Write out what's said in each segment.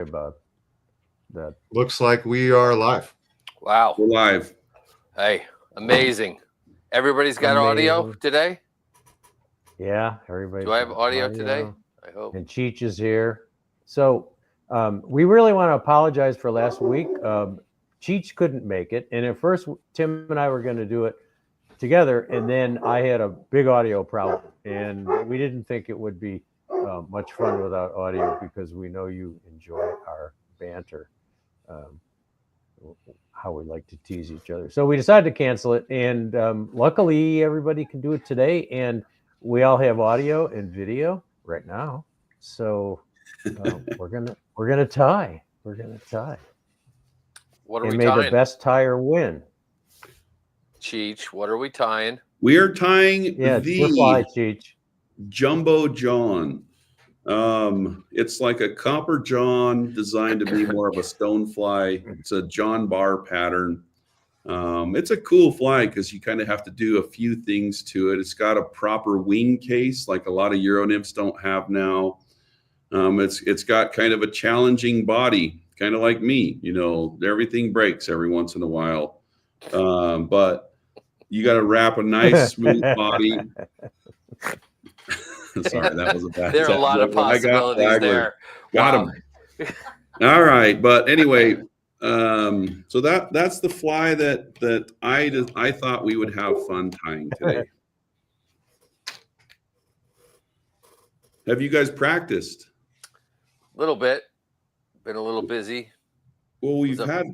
about that. Looks like we are live. Wow. We're live. Hey, amazing. Everybody's got audio today? Yeah, everybody. Do I have audio today? I hope. And Cheech is here. So we really want to apologize for last week. Cheech couldn't make it. And at first, Tim and I were going to do it together. And then I had a big audio problem. And we didn't think it would be much fun without audio because we know you enjoy our banter. How we like to tease each other. So we decided to cancel it. And luckily, everybody can do it today. And we all have audio and video right now. So we're gonna tie. We're gonna tie. What are and we may tying? The best tire win. Cheech, what are we tying? We are tying the fly, Cheech. Jumbo John. It's like a copper John designed to be more of a stone fly. It's a John bar pattern. It's a cool fly because you kind of have to do a few things to it. It's got a proper wing case like a lot of Euro nymphs don't have now. It's got kind of a challenging body, kind of like me. You know, everything breaks every once in a while, but you got to wrap a nice smooth body. Sorry, that was a bad. There are a lot of possibilities there. Got him. All right, but anyway, so that's the fly that I thought we would have fun tying today. Have you guys practiced? A little bit. Been a little busy. Well, we've had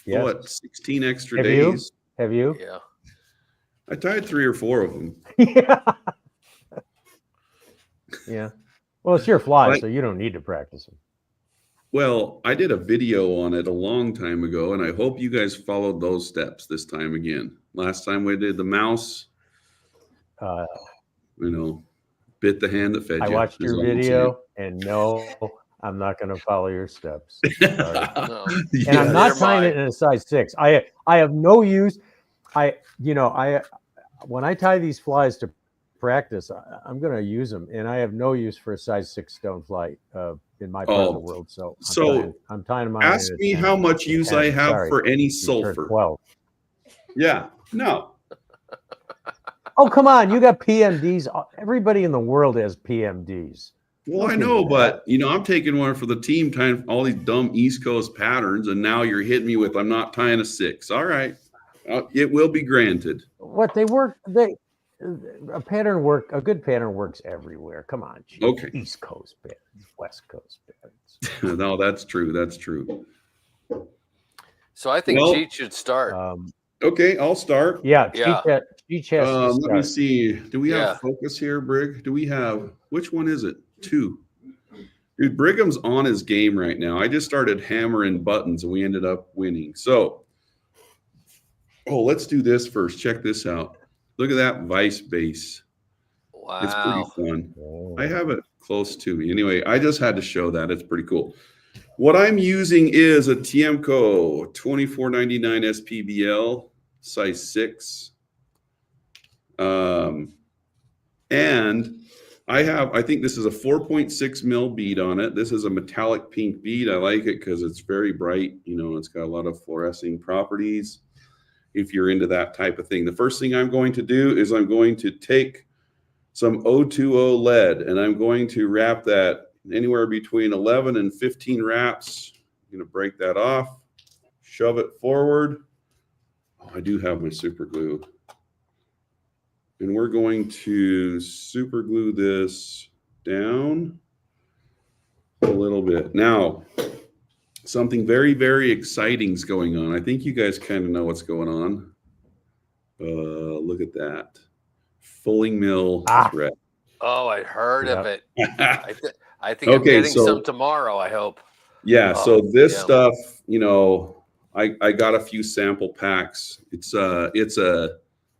what 16 extra days. Have you? Yeah. I tied 3 or 4 of them. Yeah. Yeah. Well, it's your fly, so you don't need to practice them. Well, I did a video on it a long time ago, and I hope you guys followed those steps this time again. Last time we did the mouse, bit the hand that fed you. I watched your video, and no, I'm not going to follow your steps. No. And I'm not tying it in a size 6. I have no use. When I tie these flies to practice, I'm going to use them, and I have no use for a size 6 stone fly in my part of the world. So I'm tying them. Ask me how much use I have for any sulfur. 12. Yeah, no. Oh, come on! You got PMDs. Everybody in the world has PMDs. Well, I know, but I'm taking one for the team, tying all these dumb East Coast patterns, and now you're hitting me with I'm not tying a 6. All right, it will be granted. What they work a pattern work. A good pattern works everywhere. Come on, Cheech. Okay. East Coast patterns, West Coast patterns. No, that's true. That's true. So I think Cheech should start. Okay, I'll start. Yeah. Cheech has to start. Let me see. Do we have focus here, Brig? Do we have which one is it? 2. Dude, Brigham's on his game right now. I just started hammering buttons and we ended up winning. So, let's do this first. Check this out. Look at that vice base. Wow. It's pretty fun. I have it close to me. Anyway, I just had to show that. It's pretty cool. What I'm using is a Tiemco 2499 SPBL size 6. And I think this is a 4.6 mil bead on it. This is a metallic pink bead. I like it because it's very bright. It's got a lot of fluorescing properties. If you're into that type of thing, the first thing I'm going to do is I'm going to take some 020 lead and I'm going to wrap that anywhere between 11 and 15 wraps. I'm going to break that off, shove it forward. I do have my super glue. And we're going to super glue this down a little bit. Now, something very, very exciting is going on. I think you guys kind of know what's going on. Look at that. Fulling mill thread. Oh, I heard of it. I think I'm getting some tomorrow, I hope. Yeah, so this stuff, I got a few sample packs. It's a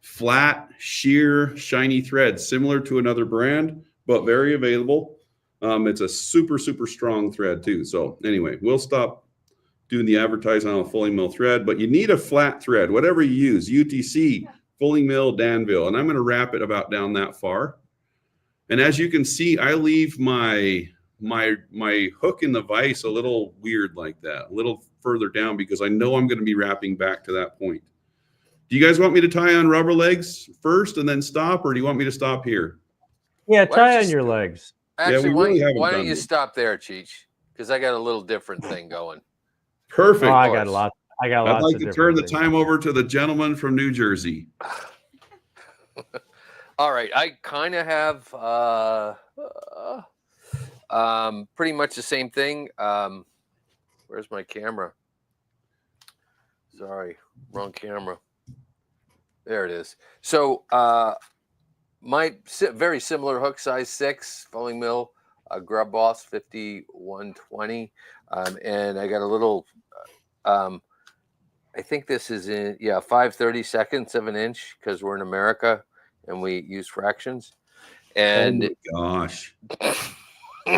flat, sheer, shiny thread, similar to another brand, but very available. It's a super, super strong thread too. So anyway, we'll stop doing the advertising on a fulling mill thread, but you need a flat thread, whatever you use, UTC, fulling mill, Danville, and I'm going to wrap it about down that far. And as you can see, I leave my my hook in the vise a little weird like that, a little further down, because I know I'm going to be wrapping back to that point. Do you guys want me to tie on rubber legs first and then stop, or do you want me to stop here? Yeah, Why don't tie you on your legs. Actually, we really haven't why don't done you this. stop there, Cheech? Because I got a little different thing going. Perfect. Oh, I got a lot. I got I'd lots like of to different turn the things. time over to the gentleman from New Jersey. All right, I kind of have pretty much the same thing. Where's my camera? Sorry, wrong camera. There it is. So my very similar hook, size 6, Fulling Mill, Grub Boss 5120, and I got a little. I think this is in 5/32 of an inch because we're in America and we use fractions. And oh my gosh. I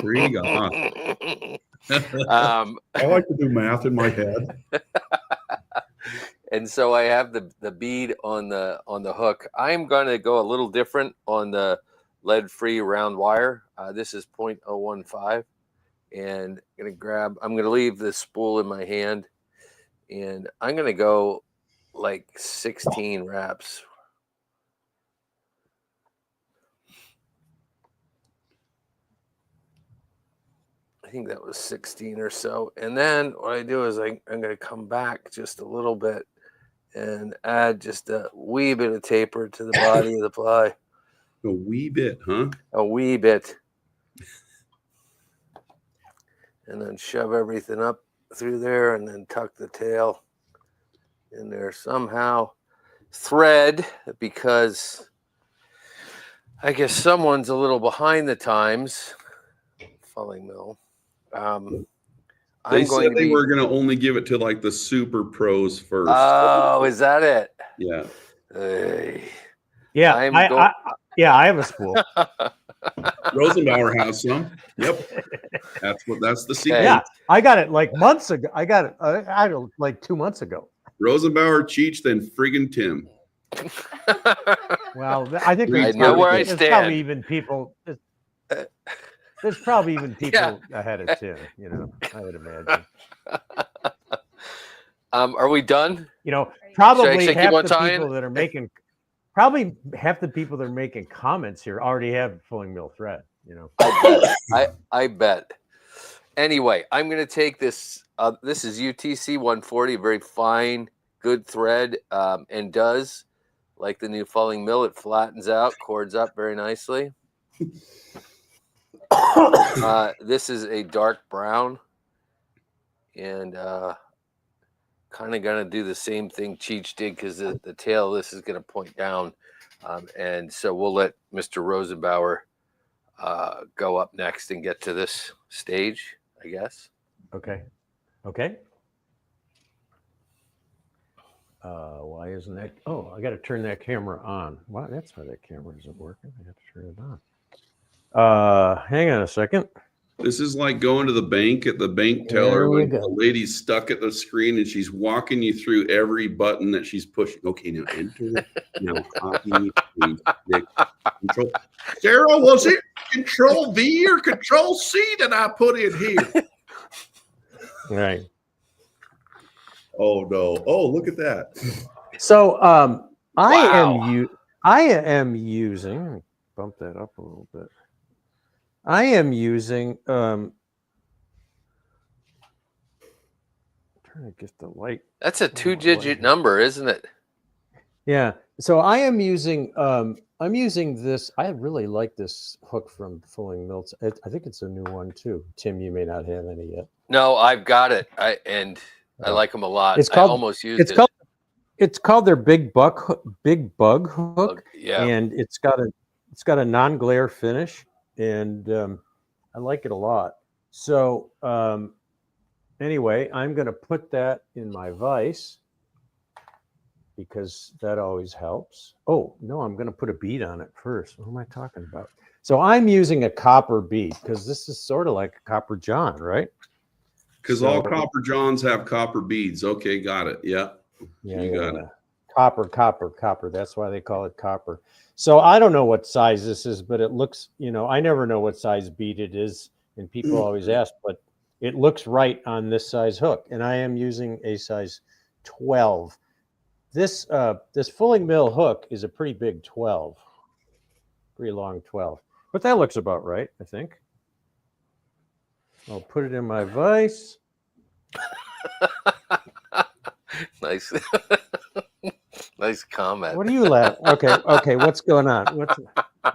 like to do math in my head. And so I have the bead on the hook. I'm going to go a little different on the lead-free round wire. This is 0.015, and I'm going to leave this spool in my hand, and I'm going to go like 16 wraps. I think that was 16 or so. And then what I do is I'm going to come back just a little bit and add just a wee bit of taper to the body of the ply. A wee bit, huh? A wee bit. And then shove everything up through there and then tuck the tail in there somehow. Thread, because I guess someone's a little behind the times. Fulling Mill. They said they were going to only give it to like the super pros first. Oh, is that it? Yeah. Yeah, I have a spool. Rosenbauer has some. Yep. That's the secret. Yeah, I got it like months ago. I got it like 2 months ago. Rosenbauer, Cheech, then friggin' Tim. Well, I think I know where I there's stand. Probably even people. There's probably even people ahead of Tim. You know, I would imagine. Are we done? You know, probably Should I half keep on the tying? people that are making, probably half the people that are making comments here already have Fulling Mill thread. You know, I bet. Anyway, I'm going to take this. This is UTC 140, very fine, good thread, and does like the new Fulling Mill. It flattens out, cords up very nicely. This is a dark brown, and kind of going to do the same thing Cheech did, because the tail of this is going to point down, and so we'll let Mr. Rosenbauer go up next and get to this stage, I guess. Okay. Why isn't that? Oh, I got to turn that camera on. Wow, that's why that camera isn't working. I have to turn it on. Hang on a second. This is like going to the bank at the bank teller when the lady's stuck at the screen and she's walking you through every button that she's pushing. Okay, now enter. Now copy. Control. Sarah, was it Control V or Control C that I put in here? Right. Oh no! Oh, look at that. So I am using. Let me bump that up a little bit. I am using. Trying to get the light. That's a 2-digit number, isn't it? Yeah. So I am using. I'm using this. I really like this hook from Fulling Mill. I think it's a new one too. Tim, you may not have any yet. No, I've got it. I like them a lot. It's called, I almost used it. It's called their Big Bug hook. Yeah. And it's got a non-glare finish, and I like it a lot. So anyway, I'm going to put that in my vise because that always helps. Oh no, I'm going to put a bead on it first. What am I talking about? So I'm using a copper bead because this is sort of like a copper John, right? Because all copper Johns have copper beads. Okay, got it. Yeah. You got it. Copper. That's why they call it copper. So I don't know what size this is, but it looks, I never know what size bead it is. And people always ask, but it looks right on this size hook. And I am using a size 12. This fulling mill hook is a pretty big 12, pretty long 12. But that looks about right, I think. I'll put it in my vise. Nice. Nice comment. What are you laughing? Okay. What's going on?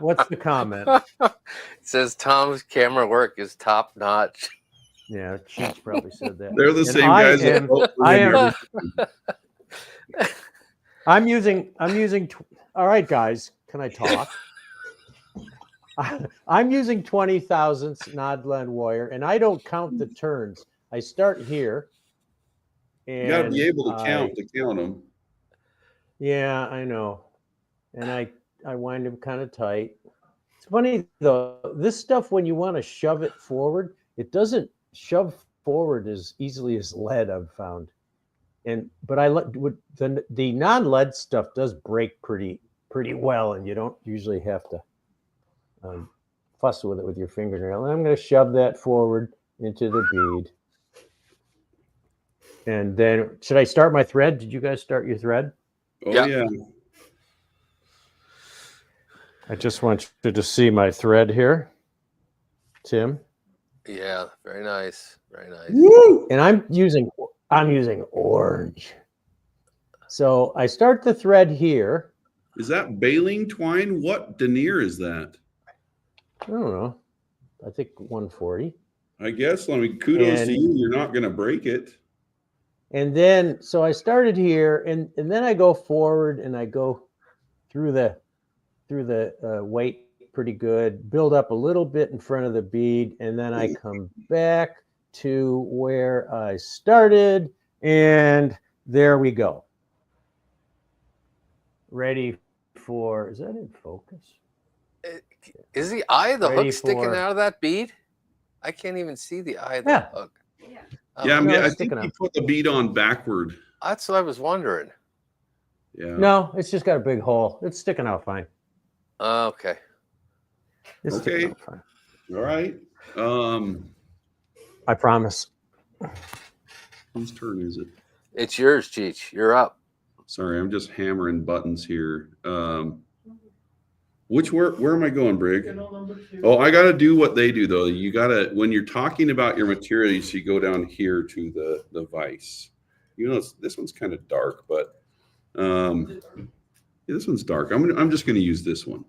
What's the comment? It says Tom's camera work is top notch. Yeah, Cheech probably said that. They're the And same guys. I'm using. All right, guys, can I talk? I'm using 20 thousandths Nodland wire, and I don't count the turns. I start here. And You got to be able to count them. Yeah, I know. And I wind them kind of tight. It's funny though, this stuff, when you want to shove it forward, it doesn't shove forward as easily as lead, I've found. But the non-lead stuff does break pretty well, and you don't usually have to fuss with it with your fingernail. And I'm going to shove that forward into the bead. And then, should I start my thread? Did you guys start your thread? Oh, Yeah. yeah. I just want you to see my thread here, Tim. Yeah, very nice. Very nice. Woo! And I'm using orange. So I start the thread here. Is that baling twine? What denier is that? I don't know. I think 140. I guess. I mean, kudos to you. You're not going to break it. And then, so I started here, and then I go forward, and I go through the weight pretty good, build up a little bit in front of the bead, and then I come back to where I started, and there we go. Ready for, is that in focus? Is the eye of the Ready hook sticking for- out of that bead? I can't even see the eye of the hook. Yeah, I No, mean, it's I think sticking you out. put the bead on backward. That's what I was wondering. Yeah. No, it's just got a big hole. It's sticking out fine. Okay. It's Okay. sticking out fine. All right. I promise. Whose turn is it? It's yours, Cheech. You're up. Sorry, I'm just hammering buttons here. Where am I going, Brig? Oh, I got to do what they do though. You got to, when you're talking about your materials, you go down here to the vise. You know, this one's kind of dark, but yeah, this one's dark. I'm just going to use this one.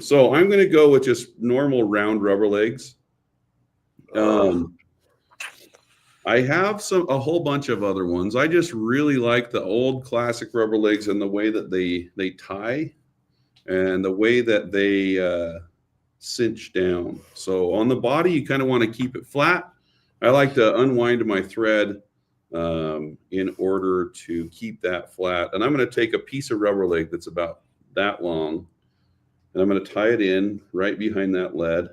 So I'm going to go with just normal round rubber legs. I have a whole bunch of other ones. I just really like the old classic rubber legs and the way that they tie and the way that they cinch down. So on the body, you kind of want to keep it flat. I like to unwind my thread in order to keep that flat. And I'm going to take a piece of rubber leg that's about that long, and I'm going to tie it in right behind that lead,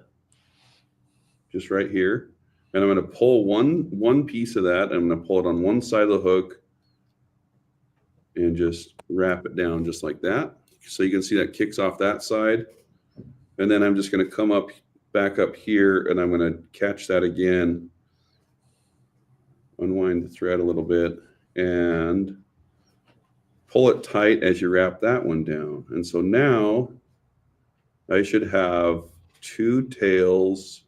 just right here. And I'm going to pull one piece of that. I'm going to pull it on one side of the hook and just wrap it down just like that. So you can see that kicks off that side. And then I'm just going to come back up here, and I'm going to catch that again, unwind the thread a little bit, and pull it tight as you wrap that one down. And so now I should have two tails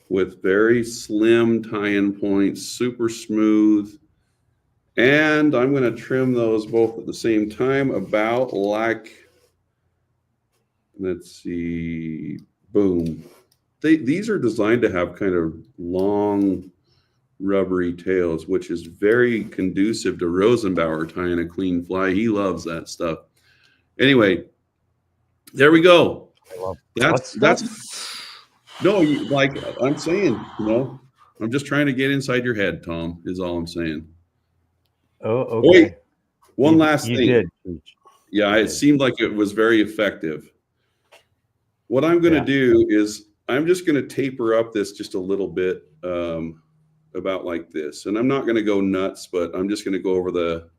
with very slim tie-in points, super smooth. And I'm going to trim those both at the same time, about like, let's see, boom. These are designed to have kind of long, rubbery tails, which is very conducive to Rosenbauer tying a clean fly. He loves that stuff. Anyway, there we go. That's no, like I'm saying, I'm just trying to get inside your head, Tom, is all I'm saying. Oh, okay. Wait, one last you thing. Did. Yeah, it seemed like it was very effective. What I'm going to do is I'm just going to taper up this just a little bit, about like this. And I'm not going to go nuts, but I'm just going to go over the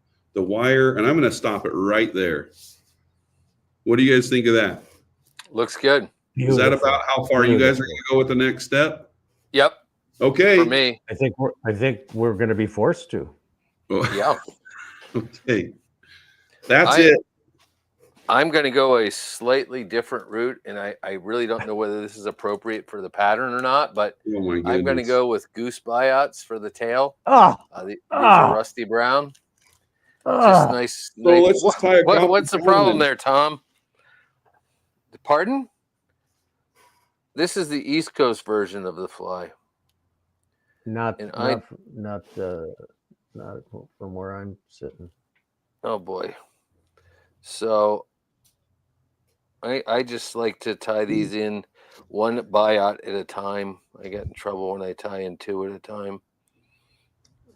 wire, and I'm going to stop it right there. What do you guys think of that? Looks good. Is that Beautiful. about how far you guys are Beautiful. going to go with the next step? Yep. Okay. For me. I think we're going to be forced to. Yeah. Okay. That's it. I'm going to go a slightly different route, and I really don't know whether this is appropriate for the pattern or not, but Oh my I'm going to goodness. go with goose buyouts for the tail. Oh, These are rusty brown. Just nice. So let's just tie a What's the problem there, Tom? Pardon? This is the East Coast version of the fly. not And not from where I'm sitting. Oh boy. So I just like to tie these in one buyout at a time. I get in trouble when I tie in two at a time.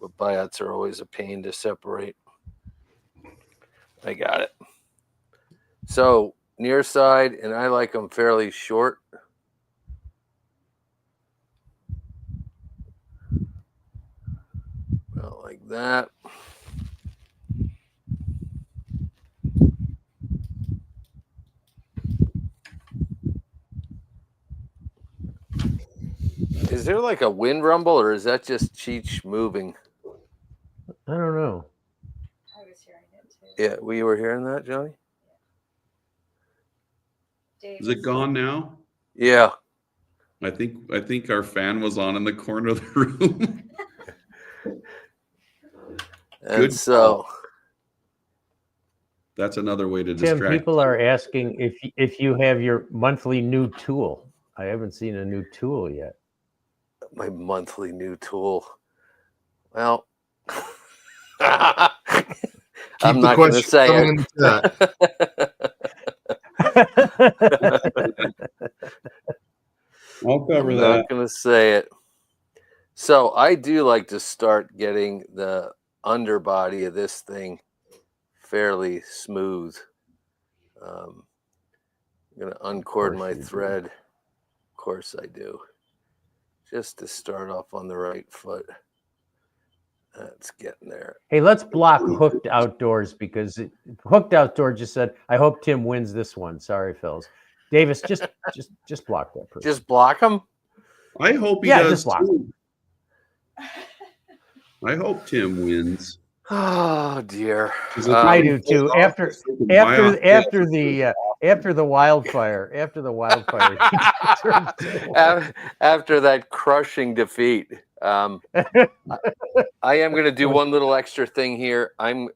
But buyouts are always a pain to separate. I got it. So near side, and I like them fairly short. About like that. Is there like a wind rumble, or is that just Cheech moving? I don't know. I was hearing it too. Yeah, we were hearing that, Johnny? Is it gone now? Yeah. I think our fan was on in the corner of the room. And Good so call. That's another way to Tim, distract. people are asking if you have your monthly new tool. I haven't seen a new tool yet. my monthly new tool. Well, I'm not going to say coming it. I'll cover I'm that. not going to say it. So I do like to start getting the underbody of this thing fairly smooth. I'm going to uncord my thread. Of course I do. Just to start off on the right foot. That's getting there. Hey, let's block Hooked Outdoors because Hooked Outdoors just said, "I hope Tim wins this one." Sorry, Phils. Davis, just block that person. Just block them? I hope he Yeah, does just block too. I hope Tim wins. Oh dear. 'Cause if I he do pulls too. off After this, we can buy off the wildfire, after that crushing defeat, I am going to do one little extra thing here. I'm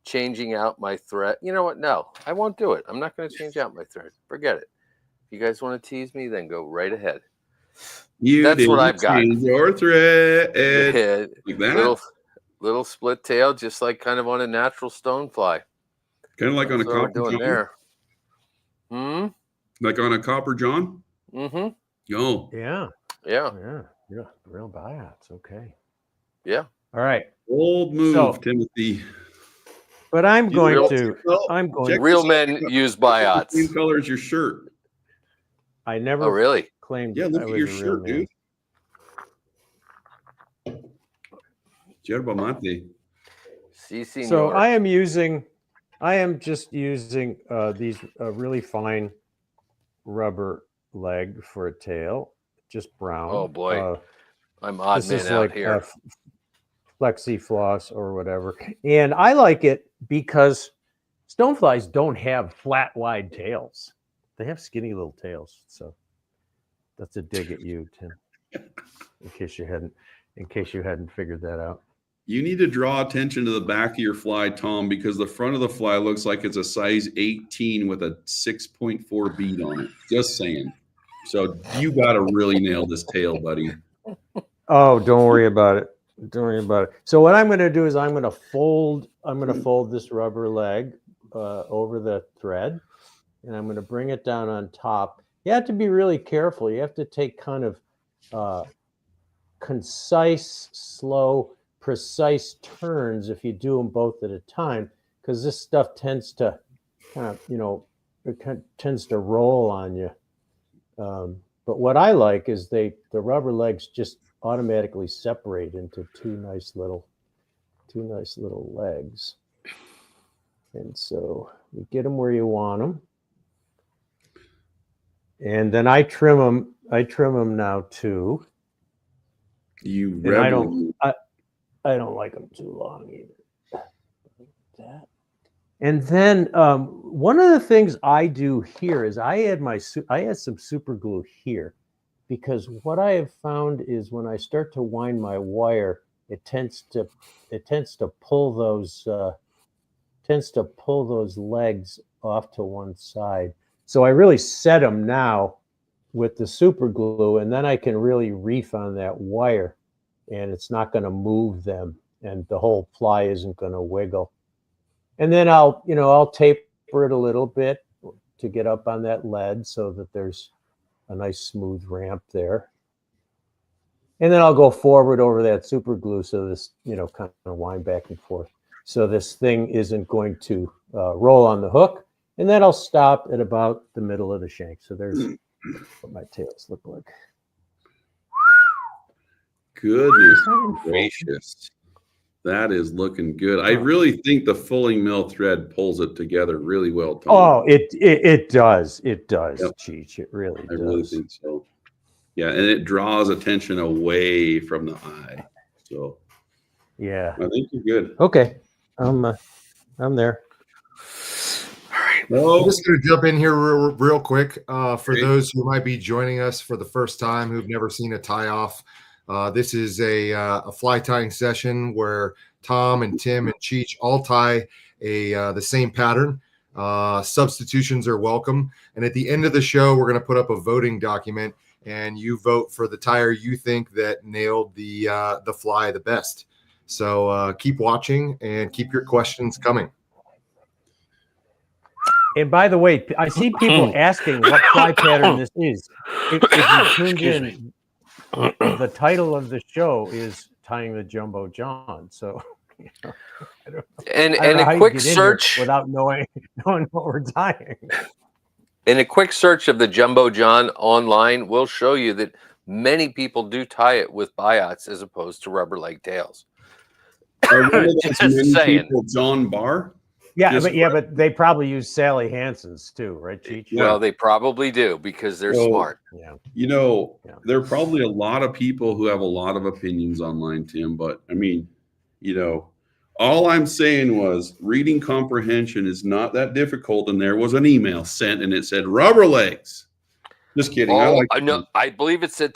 changing out my thread. You know what? No, I won't do it. I'm not going to change out my thread. Forget it. If you guys want to tease me, then go right ahead. That's what I've got. Change your thread. Yeah, Like that? little split tail, just like kind of on a natural stonefly. Kind of like on a That's what we're copper doing John? there. Like on a copper John? Mm-hmm. Oh. Yeah. Real buyouts. Okay. Yeah. All right. Bold move, Timothy. But I'm going Check real this men out. use buyouts. Same color as your shirt. I never Oh, really? claimed Yeah, I look at was your a real shirt, man. dude. Yerba mate. Si, senor. So I am just using these really fine rubber leg for a tail, just brown. Oh boy, I'm odd this man is out like here. Flexi floss or whatever, and I like it because stoneflies don't have flat, wide tails; they have skinny little tails. So that's a dig at you, Tim. In case you hadn't figured that out. You need to draw attention to the back of your fly, Tom, because the front of the fly looks like it's a size 18 with a 6.4 bead on it. Just saying. So you got to really nail this tail, buddy. Oh, don't worry about it. Don't worry about it. So what I'm going to do is I'm going to fold this rubber leg over the thread, and I'm going to bring it down on top. You have to be really careful. You have to take kind of concise, slow, precise turns if you do them both at a time, because this stuff tends to kind of, tends to roll on you. But what I like is the rubber legs just automatically separate into two nice little legs. And so you get them where you want them. And then I trim them. I trim them now too. You And I rebel. don't. I don't like them too long either. That. And then one of the things I do here is I add some super glue here, because what I have found is when I start to wind my wire, it tends to pull those legs off to one side. So I really set them now with the super glue, and then I can really reef on that wire, and it's not going to move them, and the whole ply isn't going to wiggle. And then I'll taper it a little bit to get up on that lead so that there's a nice smooth ramp there. And then I'll go forward over that super glue so this, kind of wind back and forth. So this thing isn't going to roll on the hook. And then I'll stop at about the middle of the shank. So there's what my tails look like. Goodness gracious. That is looking good. I really think the fulling mill thread pulls it together really well, Tom. Oh, it does. It does, Yep. Cheech. It really does. I really think so. Yeah, and it draws attention away from the eye. So Yeah. I think you're good. Okay. I'm there. I'm just going to jump in here real quick for those who might be joining us for the first time who've never seen a tie off. This is a fly tying session where Tom and Tim and Cheech all tie the same pattern. Substitutions are welcome. And at the end of the show, we're going to put up a voting document, and you vote for the tire you think that nailed the fly the best. So keep watching and keep your questions coming. And by the way, I see people asking what fly pattern this is. If you tuned in, the title of the show is Tying the Jumbo John. So, And a a quick search without knowing what we're tying. And a quick search of the Jumbo John online will show you that many people do tie it with biots as opposed to rubber leg tails. Just saying. People, John Barr. Yeah, but they probably use Sally Hansen's too, right, Cheech? Yeah. Well, they probably do because they're smart. Yeah. There are probably a lot of people who have a lot of opinions online, Tim. But I mean, all I'm saying was reading comprehension is not that difficult. And there was an email sent, and it said rubber legs. Just kidding. I believe it said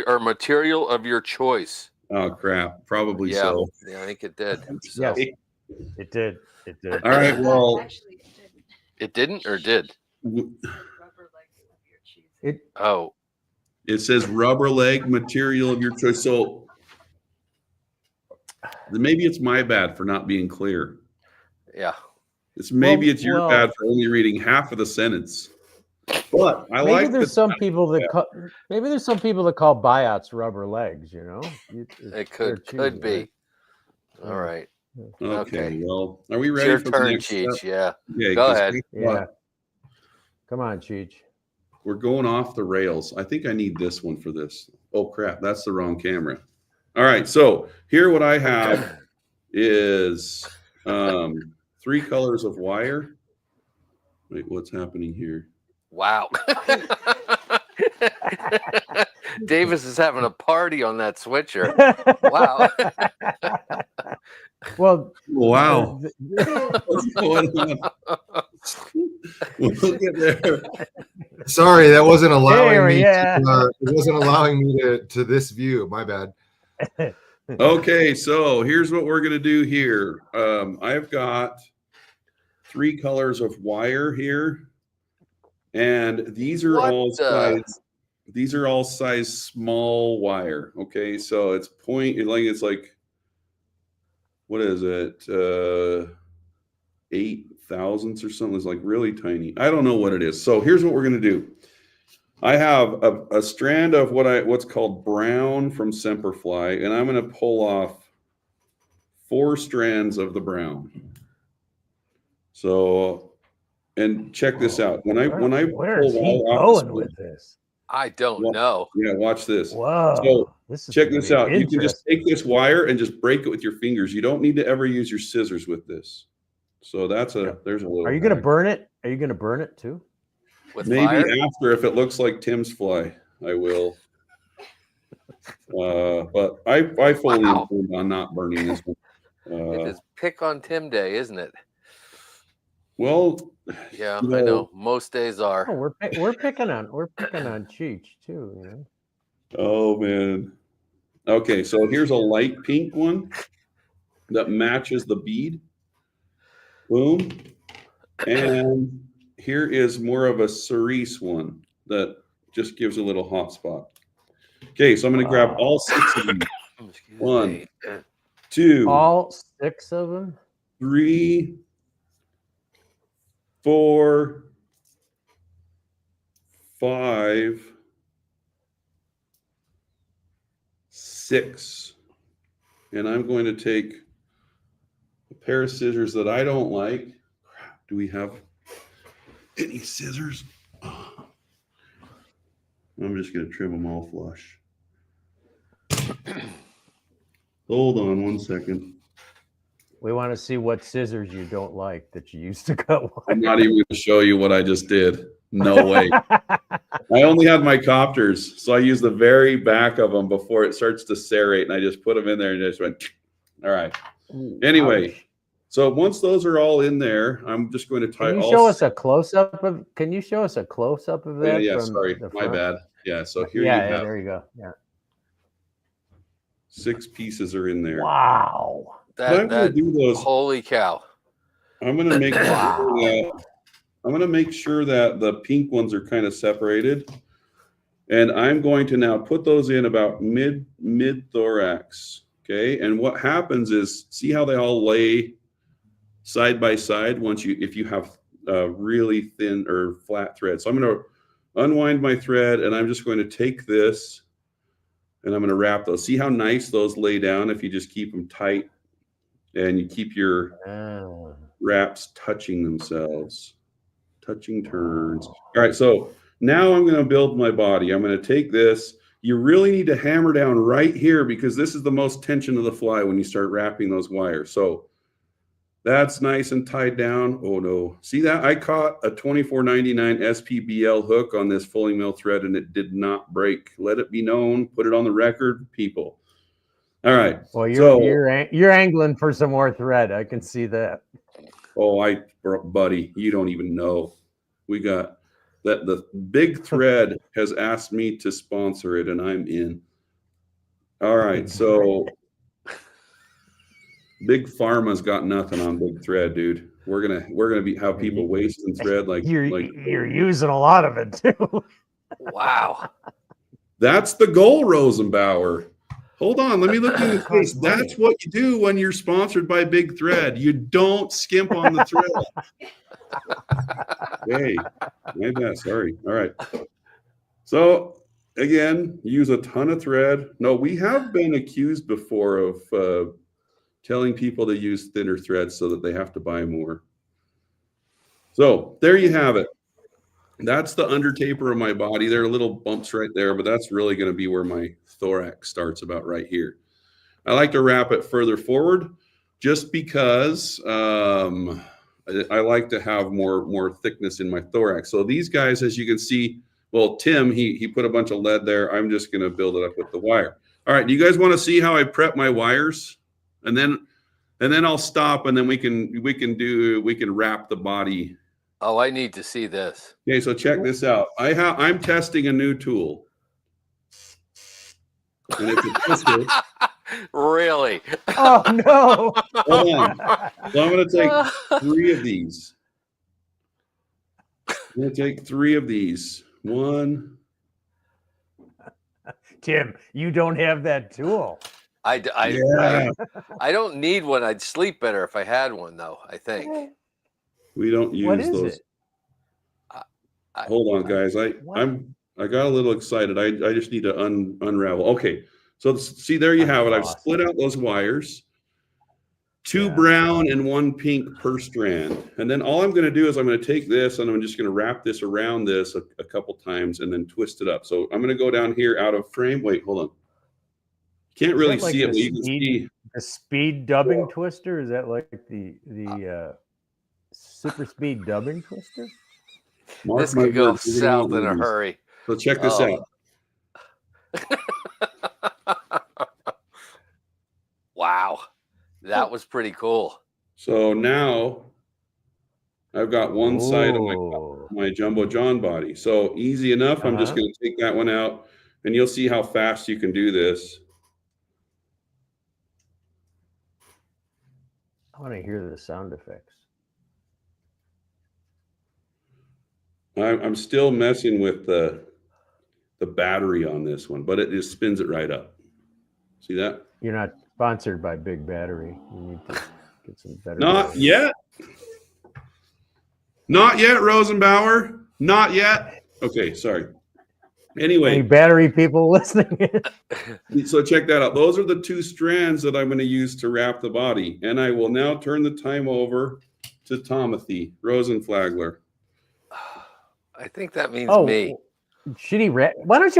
or material of your choice. Oh crap! Probably so. Yeah, I think it did. So. Yes, it did. It did. All right. Well, Actually, it didn't, or did? rubber legs of your cheese. It says rubber leg material of your choice. So maybe it's my bad for not being clear. Yeah. It's your bad for only reading half of the sentence. But maybe there's some people that call biots rubber legs. It could be. Right? All right. Okay. Well, are we ready your for turn, the next Cheech? step? Yeah. Go ahead. Yeah. Come on, Cheech. We're going off the rails. I think I need this one for this. Oh crap, that's the wrong camera. All right, so here what I have is 3 colors of wire. Wait, what's happening here? Wow. Davis is having a party on that switcher. Wow. Well, wow. What's going on? We'll get there. Sorry, that wasn't allowing me. Yeah. It wasn't allowing me to this view. My bad. Okay, so here's what we're gonna do here. I've got 3 colors of wire here, and these are all size small wire. Okay, so it's what is it? 8 thousandths or something. It's like really tiny. I don't know what it is. So here's what we're gonna do. I have a strand of what's called brown from Semperfli, and I'm gonna pull off 4 strands of the brown. So, and check this out. When I where is pull he off going with this? I don't know. Yeah, watch this. Whoa. So check this out. You can just take this wire and just break it with your fingers. You don't need to ever use your scissors with this. So there's a little. Are you going to burn it? Are you going to burn it too? With Maybe fire? after, if it looks like Tim's fly, I will. But I fully Wow. intend on not burning this one. It is pick on Tim day, isn't it? Well, Yeah, you I know. Most days Oh, are. we're picking on Cheech too. You know. Oh man. Okay, so here's a light pink one that matches the bead. Boom. And here is more of a cerise one that just gives a little hot spot. Okay, so I'm going to grab all 6 of them. Excuse 1, me. 2, All 6 of them. 3, 4, 5, 6. And I'm going to take a pair of scissors that I don't like. Crap, do we have any scissors? I'm just going to trim them all flush. Hold on 1 second. We want to see what scissors you don't like that you used to cut wire. I'm not even going to show you what I just did. No way. I only had my copters, so I use the very back of them before it starts to serrate, and I just put them in there and just went, all right. Anyway, Ouch. so once those are all in there, I'm just going to tie Can you all show us a close up of? Can you show us a close up of that? yeah, from sorry, the my front? bad. Yeah, so here Yeah, you yeah, have there you go. Yeah. 6 pieces are in there. Wow. But I'm going to do those. Holy cow. I'm going to make Wow. I'm going to make sure that the pink ones are kind of separated. And I'm going to now put those in about mid thorax. Okay. And what happens is, see how they all lay side by side if you have really thin or flat thread. So I'm going to unwind my thread, and I'm just going to take this and I'm going to wrap those. See how nice those lay down if you just keep them tight and you keep your wraps touching themselves. Touching turns. All right, so now I'm going to build my body. I'm going to take this. You really need to hammer down right here because this is the most tension of the fly when you start wrapping those wires. So that's nice and tied down. Oh no. See that? I caught a $24.99 SPBL hook on this fulling mill thread and it did not break. Let it be known. Put it on the record, people. All right. Well, you're angling for some more thread. I can see that. Oh, buddy, you don't even know. We got that. The big thread has asked me to sponsor it, and I'm in. All right, so Big Pharma's got nothing on big thread, dude. We're gonna have people wasting thread like you're using a lot of it too. Wow. That's the goal, Rosenbauer. Hold on, let me look in the face. That's what you do when you're sponsored by Big Thread. You don't skimp on the thread. Hey, my bad. Sorry. All right. So again, use a ton of thread. No, we have been accused before of telling people to use thinner threads so that they have to buy more. So there you have it. That's the under taper of my body. There are little bumps right there, but that's really going to be where my thorax starts, about right here. I like to wrap it further forward just because I like to have more thickness in my thorax. So these guys, as you can see, well, Tim, he put a bunch of lead there. I'm just going to build it up with the wire. All right. Do you guys want to see how I prep my wires? And then I'll stop, and then we can wrap the body. Oh, I need to see this. Okay, so check this out. I'm testing a new tool. And it's a twister. Really? Oh no! Hold on. So I'm going to take 3 of these. I'm going to take 3 of these. 1. Tim, you don't have that tool. I Yeah. don't need one. I'd sleep better if I had one, though, I think. We don't use What is those. it? Hold on, guys. I got a little excited. I just need to unravel. Okay. So see, there you have it. I've split out those wires. 2 brown and 1 pink per strand. And then all I'm going to do is I'm going to take this and I'm just going to wrap this around this a couple times and then twist it up. So I'm going to go down here out of frame. Wait, hold on. Can't really see it, but you can see the speed dubbing twister. Is that like the super speed dubbing twister? Mark This my could go words, we're gonna south want in a movies. hurry. So check this Oh. out. Wow, that was pretty cool. So now I've got one side of Ooh. my Jumbo John body. So easy enough. I'm just Uh-huh. going to take that one out, and you'll see how fast you can do this. I want to hear the sound effects. I'm still messing with the battery on this one, but it just spins it right up. See that? You're not sponsored by Big Battery. You need to get some better. Not battery. yet. Not yet, Rosenbauer. Not yet. Okay, sorry. Any Anyway, battery people listening? so check that out. Those are the two strands that I'm going to use to wrap the body. And I will now turn the time over to Timothy Rosenflagler. I think that means Oh, me. should he wrap? Why don't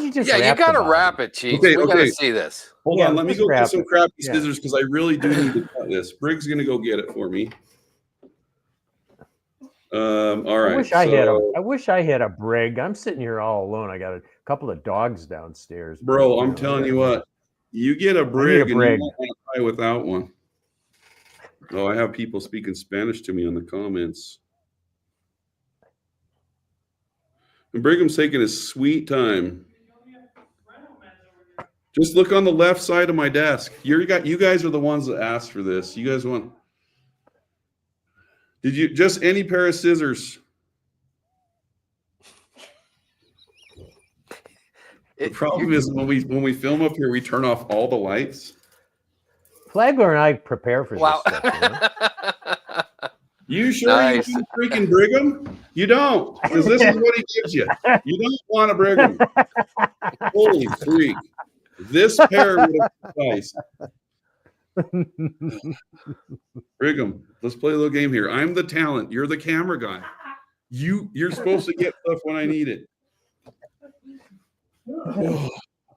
you just Yeah, you wrap the gotta body? wrap it, Cheech. Okay, we okay. gotta see this. Hold Yeah, on, let me just go get wrap some it. crappy Yeah. scissors because I really do need to cut this. Brig's going to go get it for me. All right. I wish I had a brig. I'm sitting here all alone. I got a couple of dogs downstairs. Bro, but, I'm telling you what, you get a need brig a and brig. you won't want to fly without one. Oh, I have people speaking Spanish to me on the comments. And Brigham's taking his sweet time. Just look on the left side of my desk. You guys are the ones that asked for this. You guys want? Did you just any pair of scissors? The problem is when we film up here, we turn off all the lights. Flagler and I prepare for Wow. this stuff. You sure Nice. you want a freaking Brigham? You don't, because this is what he gives you. You don't want a Brigham. Holy freak. This pair would have sufficed. Brigham, let's play a little game here. I'm the talent. You're the camera guy. You're supposed to get stuff when I need it.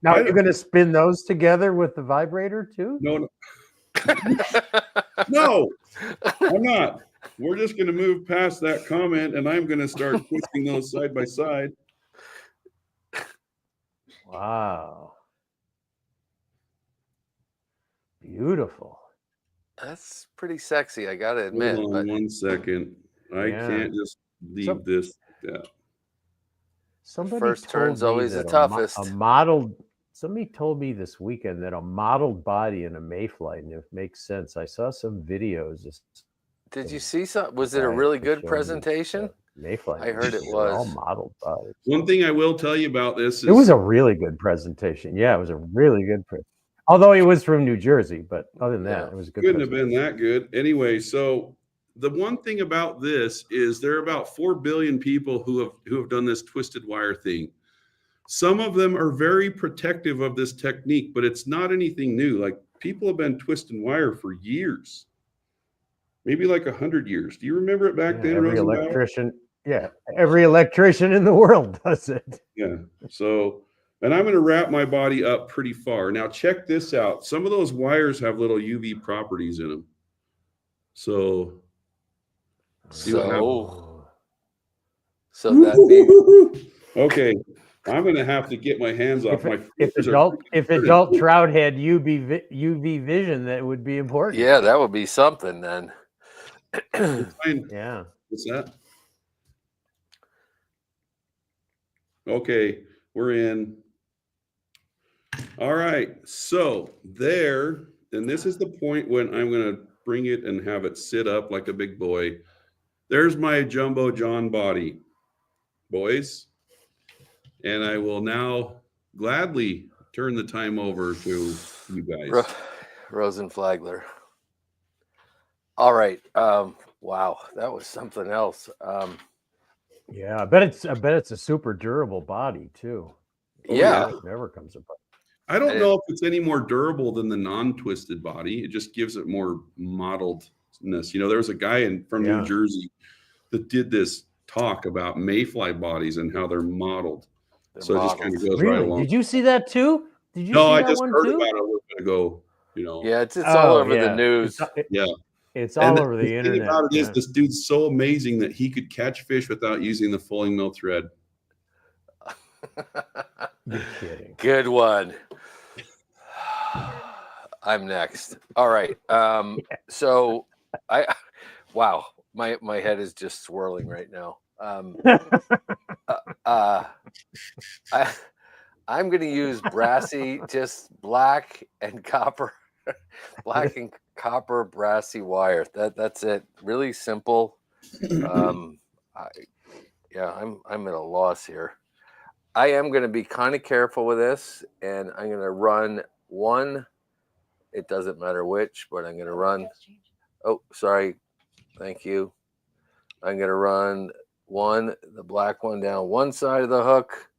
Now you're going to spin those together with the vibrator too? No. No, I'm not. We're just going to move past that comment, and I'm going to start twisting those side by side. Wow. Beautiful. That's pretty sexy, I gotta admit. Hold on But 1 second. I Yeah. can't just leave this. Yeah. Somebody First told turn's me always the that toughest. Somebody told me this weekend that a modeled body in a Mayfly, and it makes sense. I saw some videos. did you see some? Was it a Guy really that good showed me, presentation? Mayfly. I heard it They were all was. modeled bodies. One thing I will tell you about this is It was a really good presentation. Yeah, it was a really good although he was from New Jersey, but other than that, Yeah. it was a good. couldn't have been that good. Anyway, so the one thing about this is there are about 4 billion people who have done this twisted wire thing. Some of them are very protective of this technique, but it's not anything new. Like people have been twisting wire for years, maybe like 100 years. Do you remember it back then, Every Rosenbauer? every electrician in the world does it. Yeah. So, and I'm going to wrap my body up pretty far. Now, check this out. Some of those wires have little UV properties in them. So, see what happens? So that means Okay. I'm going to have to get my hands off my If adult trout had UV vision, that would be important. yeah, that would be something then. Yeah. What's that? Okay, we're in. All right, so there, and this is the point when I'm going to bring it and have it sit up like a big boy. There's my Jumbo John body, boys. And I will now gladly turn the time over to you guys. Rosenflagler. All right. Wow, that was something else. Yeah, I bet it's a super durable body too. Yeah. It never comes apart. I don't know if it's any more durable than the non-twisted body. It just gives it more modeledness. You know, there was a guy from New Jersey that did this talk about mayfly bodies and how they're modeled. So it just kind of goes right along. Did you see that too? Did you see I that just one heard too? about it. We're going to go, you know. Yeah, it's all over the news. Yeah. It's And all over the thing internet. about it is yeah. this dude's so amazing that he could catch fish without using the fulling mill thread. You're kidding. Good one. I'm next. All right. So wow, my head is just swirling right now. I'm going to use brassy, just black and copper, black and copper brassy wire. That's it. Really simple. I'm at a loss here. I am going to be kind of careful with this, and I'm going to run one. It doesn't matter which, but I'm going to run. Oh, sorry. Thank you. I'm going to run the black one down one side of the hook,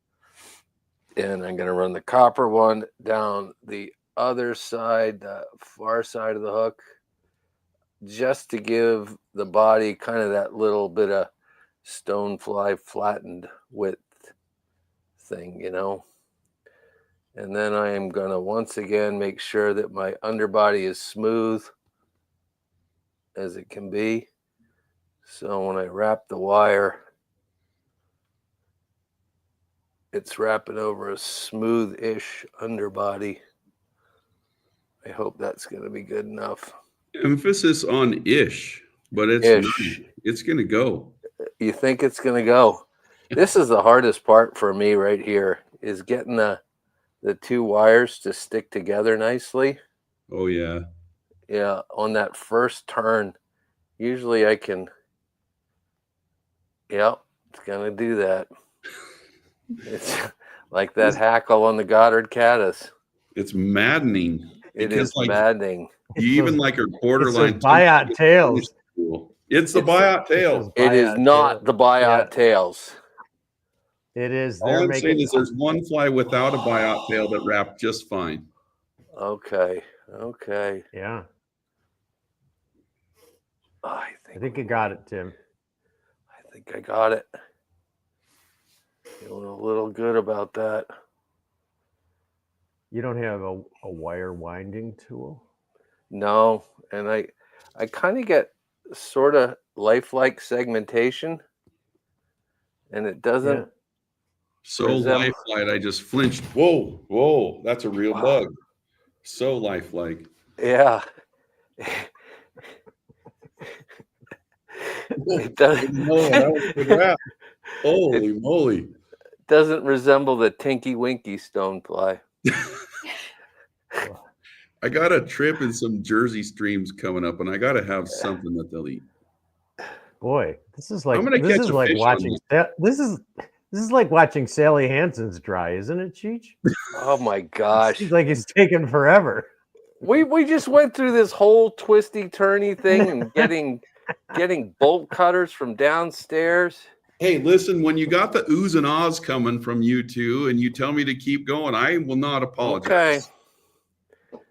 and I'm going to run the copper one down the other side, the far side of the hook, just to give the body kind of that little bit of stonefly flattened width thing, And then I am going to once again make sure that my underbody is smooth as it can be. So when I wrap the wire, it's wrapping over a smooth-ish underbody. I hope that's going to be good enough. Emphasis on ish, but it's Ish. not. It's going to go. You think it's going to go? This is the hardest part for me right here, is getting the two wires to stick together nicely. Oh, yeah. Yeah, on that first turn, usually I can, it's going to do that. It's like that hackle on the Goddard caddis. It's maddening. It is maddening. You even like a borderline. It's buyout tails. It's the buyout tails. It is not the buyout tails. It is. All I'm saying is there's one fly without a buyout tail that wrapped just fine. Okay. Yeah. I think you got it, Tim. I think I got it. Feeling a little good about that. You don't have a wire winding tool? No, and I kind of get sort of lifelike segmentation, and it doesn't. So lifelike, I just flinched. Whoa, that's a real bug. So lifelike. Yeah. It doesn't. Holy moly! Doesn't resemble the Tinky Winky stonefly. I got a trip in some Jersey streams coming up, and I got to have something that they'll eat. Boy, this is like watching Sally Hansen's dry, isn't it, Cheech? Oh my gosh! Seems like it's taken forever. We just went through this whole twisty turny thing and getting bolt cutters from downstairs. Hey, listen, when you got the oohs and ahs coming from you two, and you tell me to keep going, I will not apologize. Okay.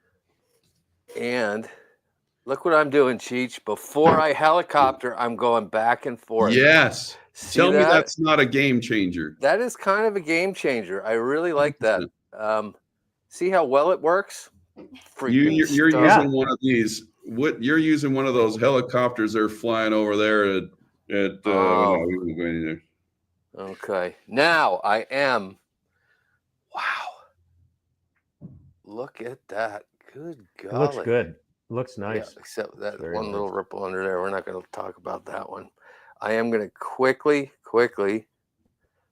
And look what I'm doing, Cheech. Before I helicopter, I'm going back and forth. Yes. Tell me that's not a game changer. That is kind of a game changer. I really like that. See how well it works? You're using one of these. You're using one of those helicopters they're flying over there at Okay. Now I am. Wow. Look at that. Good golly. It looks good. Looks nice. Yeah, except that very one nice. little ripple under there. We're not going to talk about that one. I am going to quickly,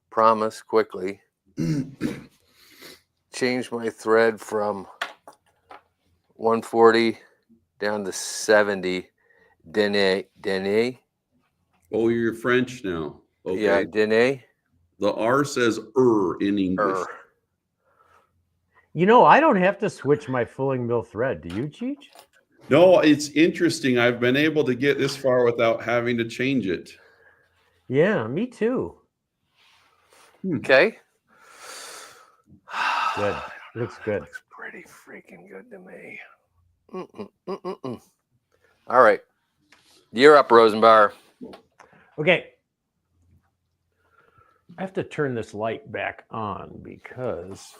promise quickly, change my thread from 140 down to 70 denier. Oh, you're French now. Okay. Yeah, denier. The R says in English. I don't have to switch my fulling mill thread. Do you, Cheech? No, it's interesting. I've been able to get this far without having to change it. Yeah, me too. Okay. Good. Looks good. Looks pretty freaking good to me. All right. You're up, Rosenbauer. Okay. I have to turn this light back on because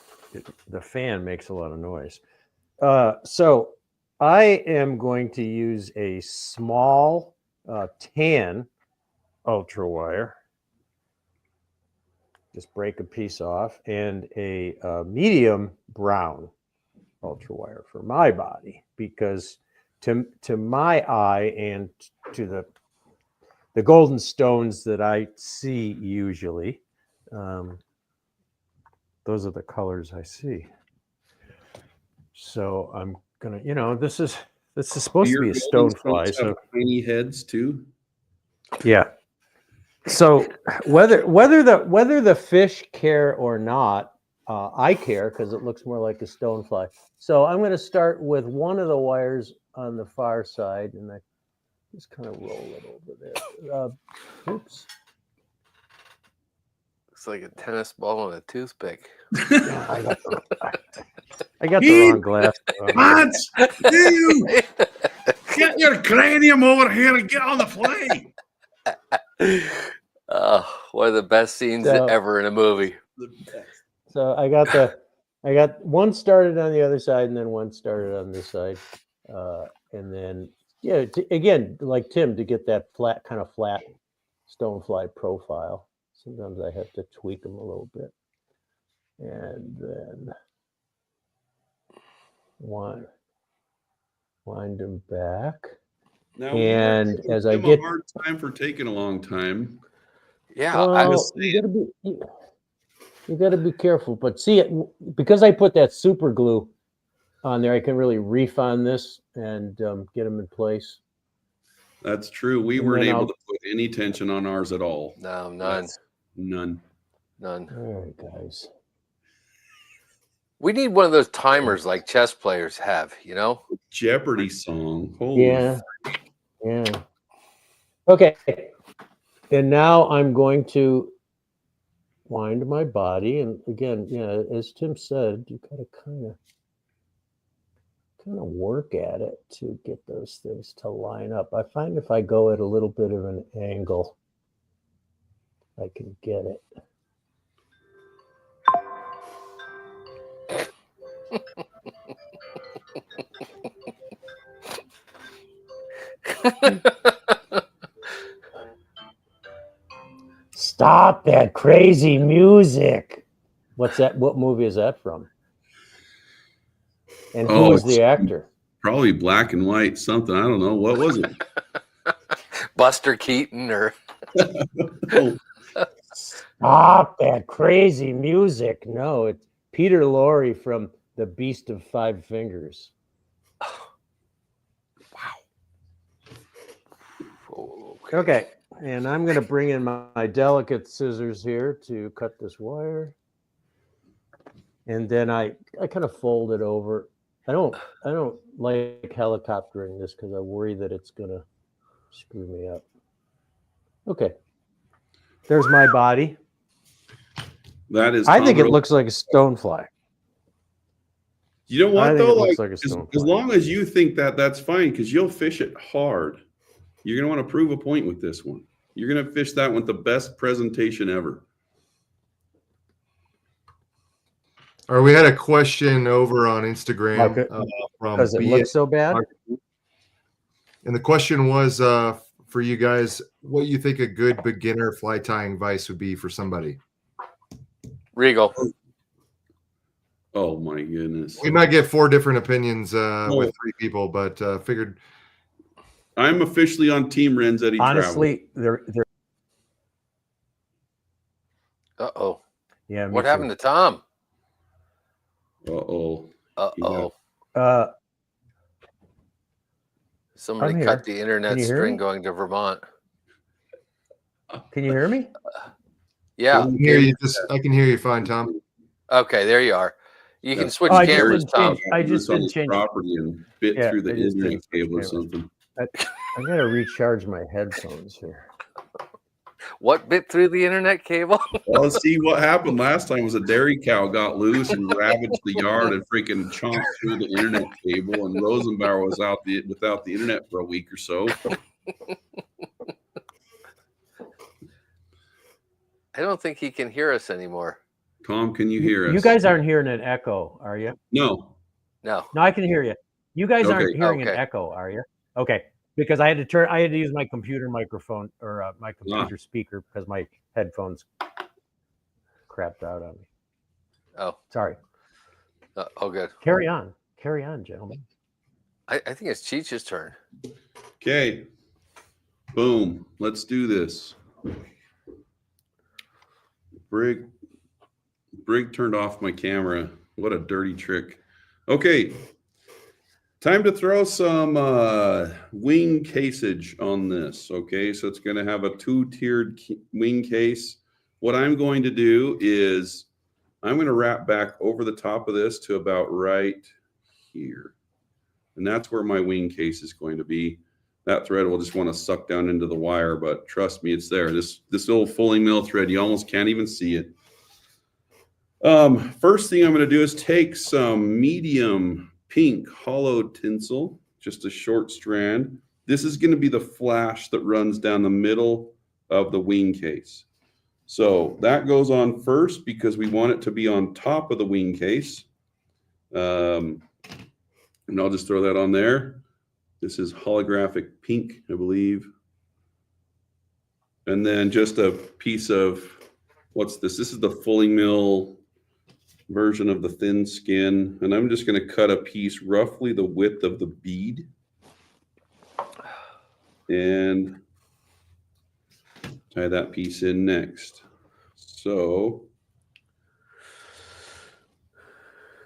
the fan makes a lot of noise. So I am going to use a small tan ultra wire. Just break a piece off, and a medium brown ultra wire for my body, because to my eye and to the golden stones that I see usually, those are the colors I see. So I'm gonna, this is supposed to be a stonefly. So tiny heads too. yeah. So whether the fish care or not, I care because it looks more like a stonefly. So I'm going to start with one of the wires on the far side, and I just kind of roll it over there. Oops. Looks like a tennis ball and a toothpick. I got the wrong glass. Mats, you get your cranium over here and get on the plane. One of the best scenes ever in a movie. So I got one started on the other side, and then one started on this side, and then again, like Tim, to get that flat stonefly profile. Sometimes I have to tweak them a little bit, and then wind them back. Now, and as I get a hard time for taking a long time. Yeah, well, you got to be careful. But see, because I put that super glue on there, I can really reef on this and get them in place. That's true. We weren't able to put any tension on ours at all. No, none. None. All right, guys. We need one of those timers like chess players have, Jeopardy song. Holy yeah. Okay. And now I'm going to wind my body, and again, as Tim said, you gotta kind of work at it to get those things to line up. I find if I go at a little bit of an angle, I can get it. Stop that crazy music. What's that? What movie is that from? And who was the actor? Probably Black and White something. I don't know. What was it? Buster Keaton or... Stop that crazy music. No, it's Peter Lorre from The Beast of Five Fingers. Wow. Okay. And I'm going to bring in my delicate scissors here to cut this wire. And then I kind of fold it over. I don't like helicoptering this because I worry that it's going to screw me up. Okay. There's my body. That is. I think it looks like a stonefly. You know what, though? Like as long as you think that, that's fine, because you'll fish it hard. You're going to want to prove a point with this one. You're going to fish that one with the best presentation ever. All right, we had a question over on Instagram from Does it look so bad? And the question was for you guys, what you think a good beginner fly tying vise would be for somebody? Regal. Oh my goodness. We might get 4 different opinions with 3 people, but figured. I'm officially on Team Renzetti. Honestly, they're. Uh-oh. Yeah. What happened to Tom? Uh-oh. Somebody cut the internet string going to Vermont. Can you hear me? Yeah. I can hear you fine, Tom. Okay, there you are. You can switch cameras, Tom. I just didn't change property and bit through the internet cable or something. I gotta recharge my headphones here. What bit through the internet cable? Well, see, what happened last time was a dairy cow got loose and ravaged the yard and freaking chomped through the internet cable, and Rosenbauer was without the internet for a week or so. I don't think he can hear us anymore. Tom, can you hear us? You guys aren't hearing an echo, are you? No. No. No, I can hear you. You guys aren't Okay. hearing an Okay. echo, are you? Okay, because I had to use my computer microphone or my computer speaker because my headphones crapped out on me. Oh, Sorry. oh, good. Carry on, gentlemen. I think it's Cheech's turn. Okay. Boom. Let's do this. Brig turned off my camera. What a dirty trick. Okay. Time to throw some wing caseage on this. Okay. So it's going to have a 2-tiered wing case. What I'm going to do is I'm going to wrap back over the top of this to about right here. And that's where my wing case is going to be. That thread will just want to suck down into the wire, but trust me, it's there. This little fulling mill thread, you almost can't even see it. First thing I'm going to do is take some medium pink hollow tinsel, just a short strand. This is going to be the flash that runs down the middle of the wing case. So that goes on first because we want it to be on top of the wing case. And I'll just throw that on there. This is holographic pink, I believe. And then just a piece of, what's this? This is the fulling mill version of the thin skin. And I'm just going to cut a piece roughly the width of the bead. And tie that piece in next. So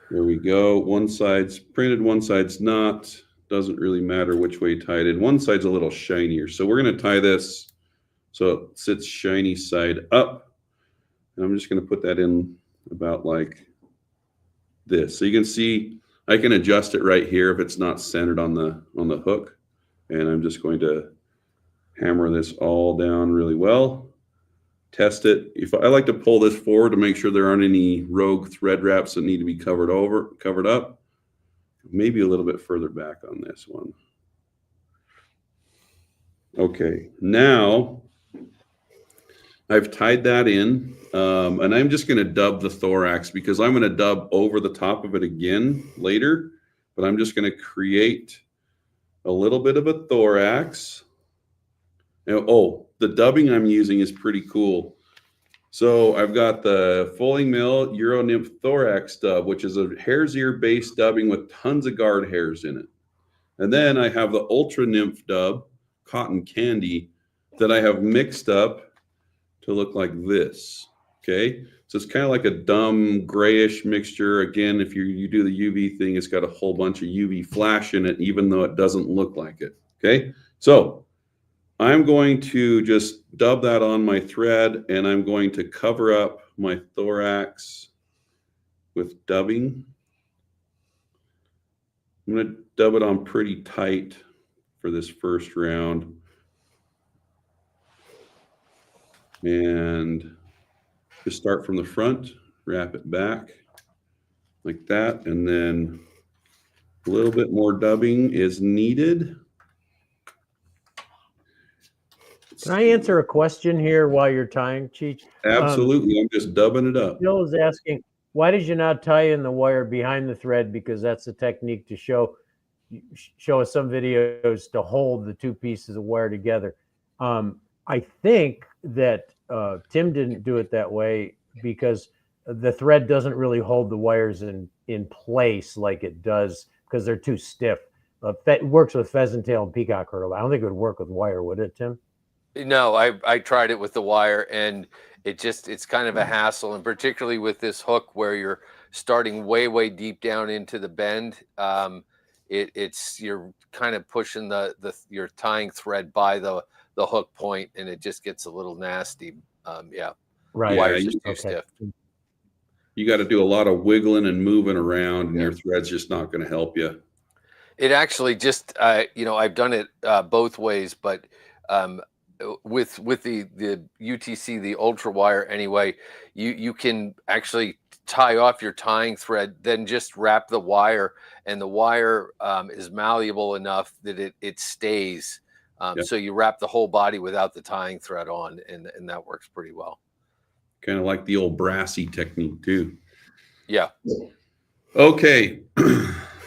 there we go. One side's printed, one side's not. Doesn't really matter which way you tie it in. One side's a little shinier. So we're going to tie this so it sits shiny side up. And I'm just going to put that in about like this. So you can see I can adjust it right here if it's not centered on the hook. And I'm just going to hammer this all down really well. Test it. If I like to pull this forward to make sure there aren't any rogue thread wraps that need to be covered up. Maybe a little bit further back on this one. Okay, now I've tied that in, and I'm just going to dub the thorax because I'm going to dub over the top of it again later, but I'm just going to create a little bit of a thorax. Oh, the dubbing I'm using is pretty cool. So I've got the Fulling Mill Euro Nymph Thorax dub, which is a hare's ear based dubbing with tons of guard hairs in it. And then I have the Ultra Nymph dub, Cotton Candy, that I have mixed up to look like this. Okay. So it's kind of like a dumb grayish mixture. Again, if you do the UV thing, it's got a whole bunch of UV flash in it, even though it doesn't look like it. Okay. So I'm going to just dub that on my thread, and I'm going to cover up my thorax with dubbing. I'm going to dub it on pretty tight for this first round. And just start from the front, wrap it back like that, and then a little bit more dubbing is needed. Can I answer a question here while you're tying, Cheech? Absolutely. I'm just dubbing it up. Bill is asking, why did you not tie in the wire behind the thread? Because that's a technique to show us some videos to hold the two pieces of wire together. I think that Tim didn't do it that way because the thread doesn't really hold the wires in place like it does because they're too stiff. It works with pheasant tail and peacock hurdle. I don't think it would work with wire, would it, Tim? No, I tried it with the wire, and it's kind of a hassle, and particularly with this hook where you're starting way deep down into the bend. You're kind of pushing your tying thread by the hook point, and it just gets a little nasty. Yeah, Right. Wire's just too stiff. You got to do a lot of wiggling and moving around, and your thread's just not going to help you. It actually just I've done it both ways, but with the UTC, the ultra wire anyway, you can actually tie off your tying thread, then just wrap the wire, and the wire is malleable enough that it stays. So you wrap the whole body without the tying thread on, and that works pretty well. Kind of like the old brassy technique too. Yeah. Okay.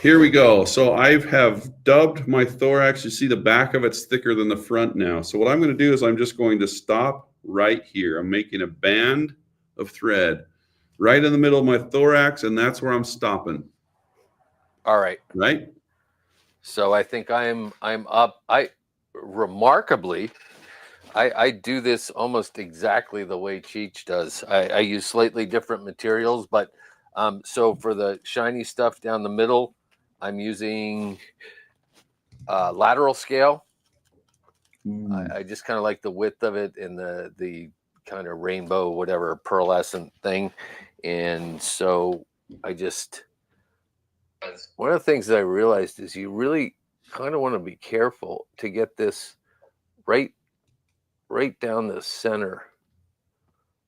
here we go. So I have dubbed my thorax. You see the back of it's thicker than the front now. So what I'm going to do is I'm just going to stop right here. I'm making a band of thread right in the middle of my thorax, and that's where I'm stopping. All right. Right? So I think I'm up. Remarkably, I do this almost exactly the way Cheech does. I use slightly different materials, but so for the shiny stuff down the middle, I'm using lateral scale. I just kind of like the width of it and the kind of rainbow, whatever, pearlescent thing. And so I just, one of the things that I realized is you really kind of want to be careful to get this right down the center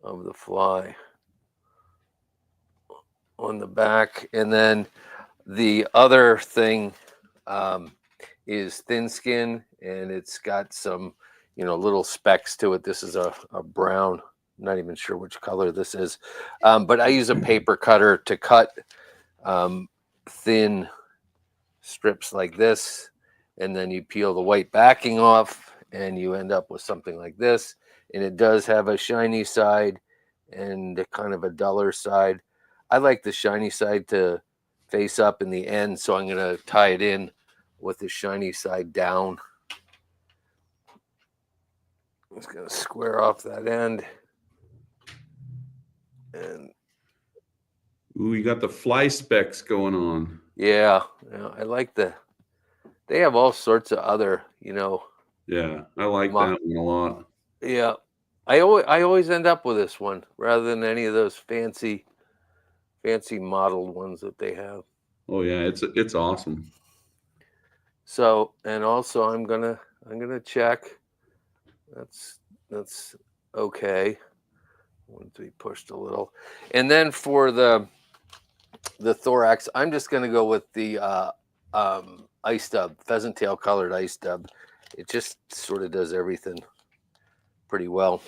of the fly on the back. And then the other thing is thin skin, and it's got some, little specks to it. This is a brown. I'm not even sure which color this is, but I use a paper cutter to cut thin strips like this, and then you peel the white backing off, and you end up with something like this. And it does have a shiny side and a kind of a duller side. I like the shiny side to face up in the end, so I'm going to tie it in with the shiny side down. I'm just going to square off that end. And Ooh, you got the fly specks going on. yeah, I like they have all sorts of other, Yeah, I like that one a lot. Yeah, I always end up with this one rather than any of those fancy modeled ones that they have. Oh yeah, it's awesome. So, and also I'm gonna check. That's okay. Want to be pushed a little, and then for the thorax, I'm just gonna go with the ice dub, pheasant tail colored ice dub. It just sort of does everything pretty well.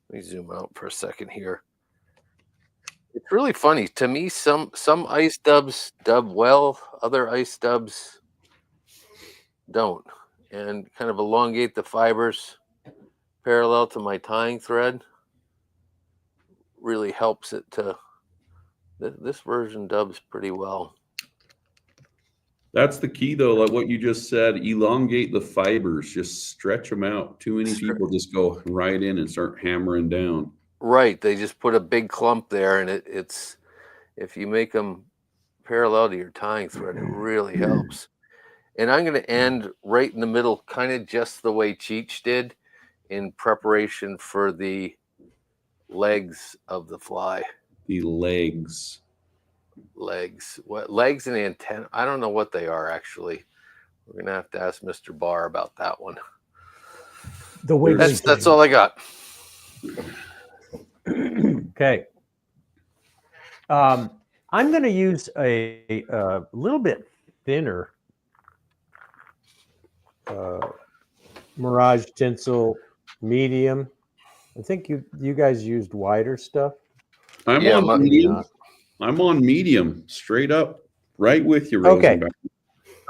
Let me zoom out for a second here. It's really funny to me. Some ice dubs dub well, other ice dubs don't, and kind of elongate the fibers parallel to my tying thread. Really helps it to. This version dubs pretty well. That's the key, though. Like what you just said, elongate the fibers, just stretch them out. Too many people just go right in and start hammering down. Right, they just put a big clump there, and it's if you make them parallel to your tying thread, it really helps. And I'm going to end right in the middle, kind of just the way Cheech did, in preparation for the legs of the fly. The legs. What legs and antenna? I don't know what they are actually. We're gonna have to ask Mr. Barr about that one. The wiggly that's all I got. Okay. I'm going to use a little bit thinner Mirage tinsel medium. I think you guys used wider stuff. I'm on medium. I'm on medium, straight up, right with you, Rosenbaum.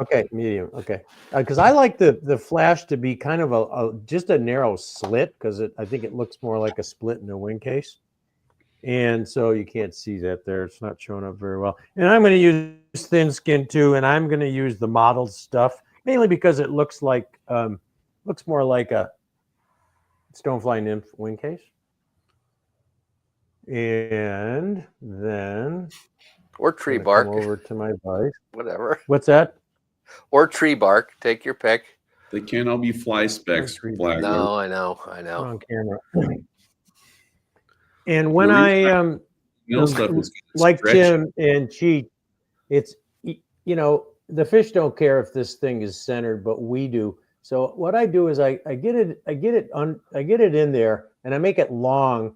Okay, medium. Okay, because I like the flash to be kind of just a narrow slit, because I think it looks more like a split in a wing case, and so you can't see that there. It's not showing up very well. And I'm going to use thin skin too, and I'm going to use the modeled stuff mainly because it looks like looks more like a stonefly nymph wing case. And then or tree bark. Come over to my vise. Whatever. What's that? Or tree bark. Take your pick. They can't all be fly specks. No, I know. On camera. And when I like Tim and Cheech, it's the fish don't care if this thing is centered, but we do. So what I do is I get it in there, and I make it long,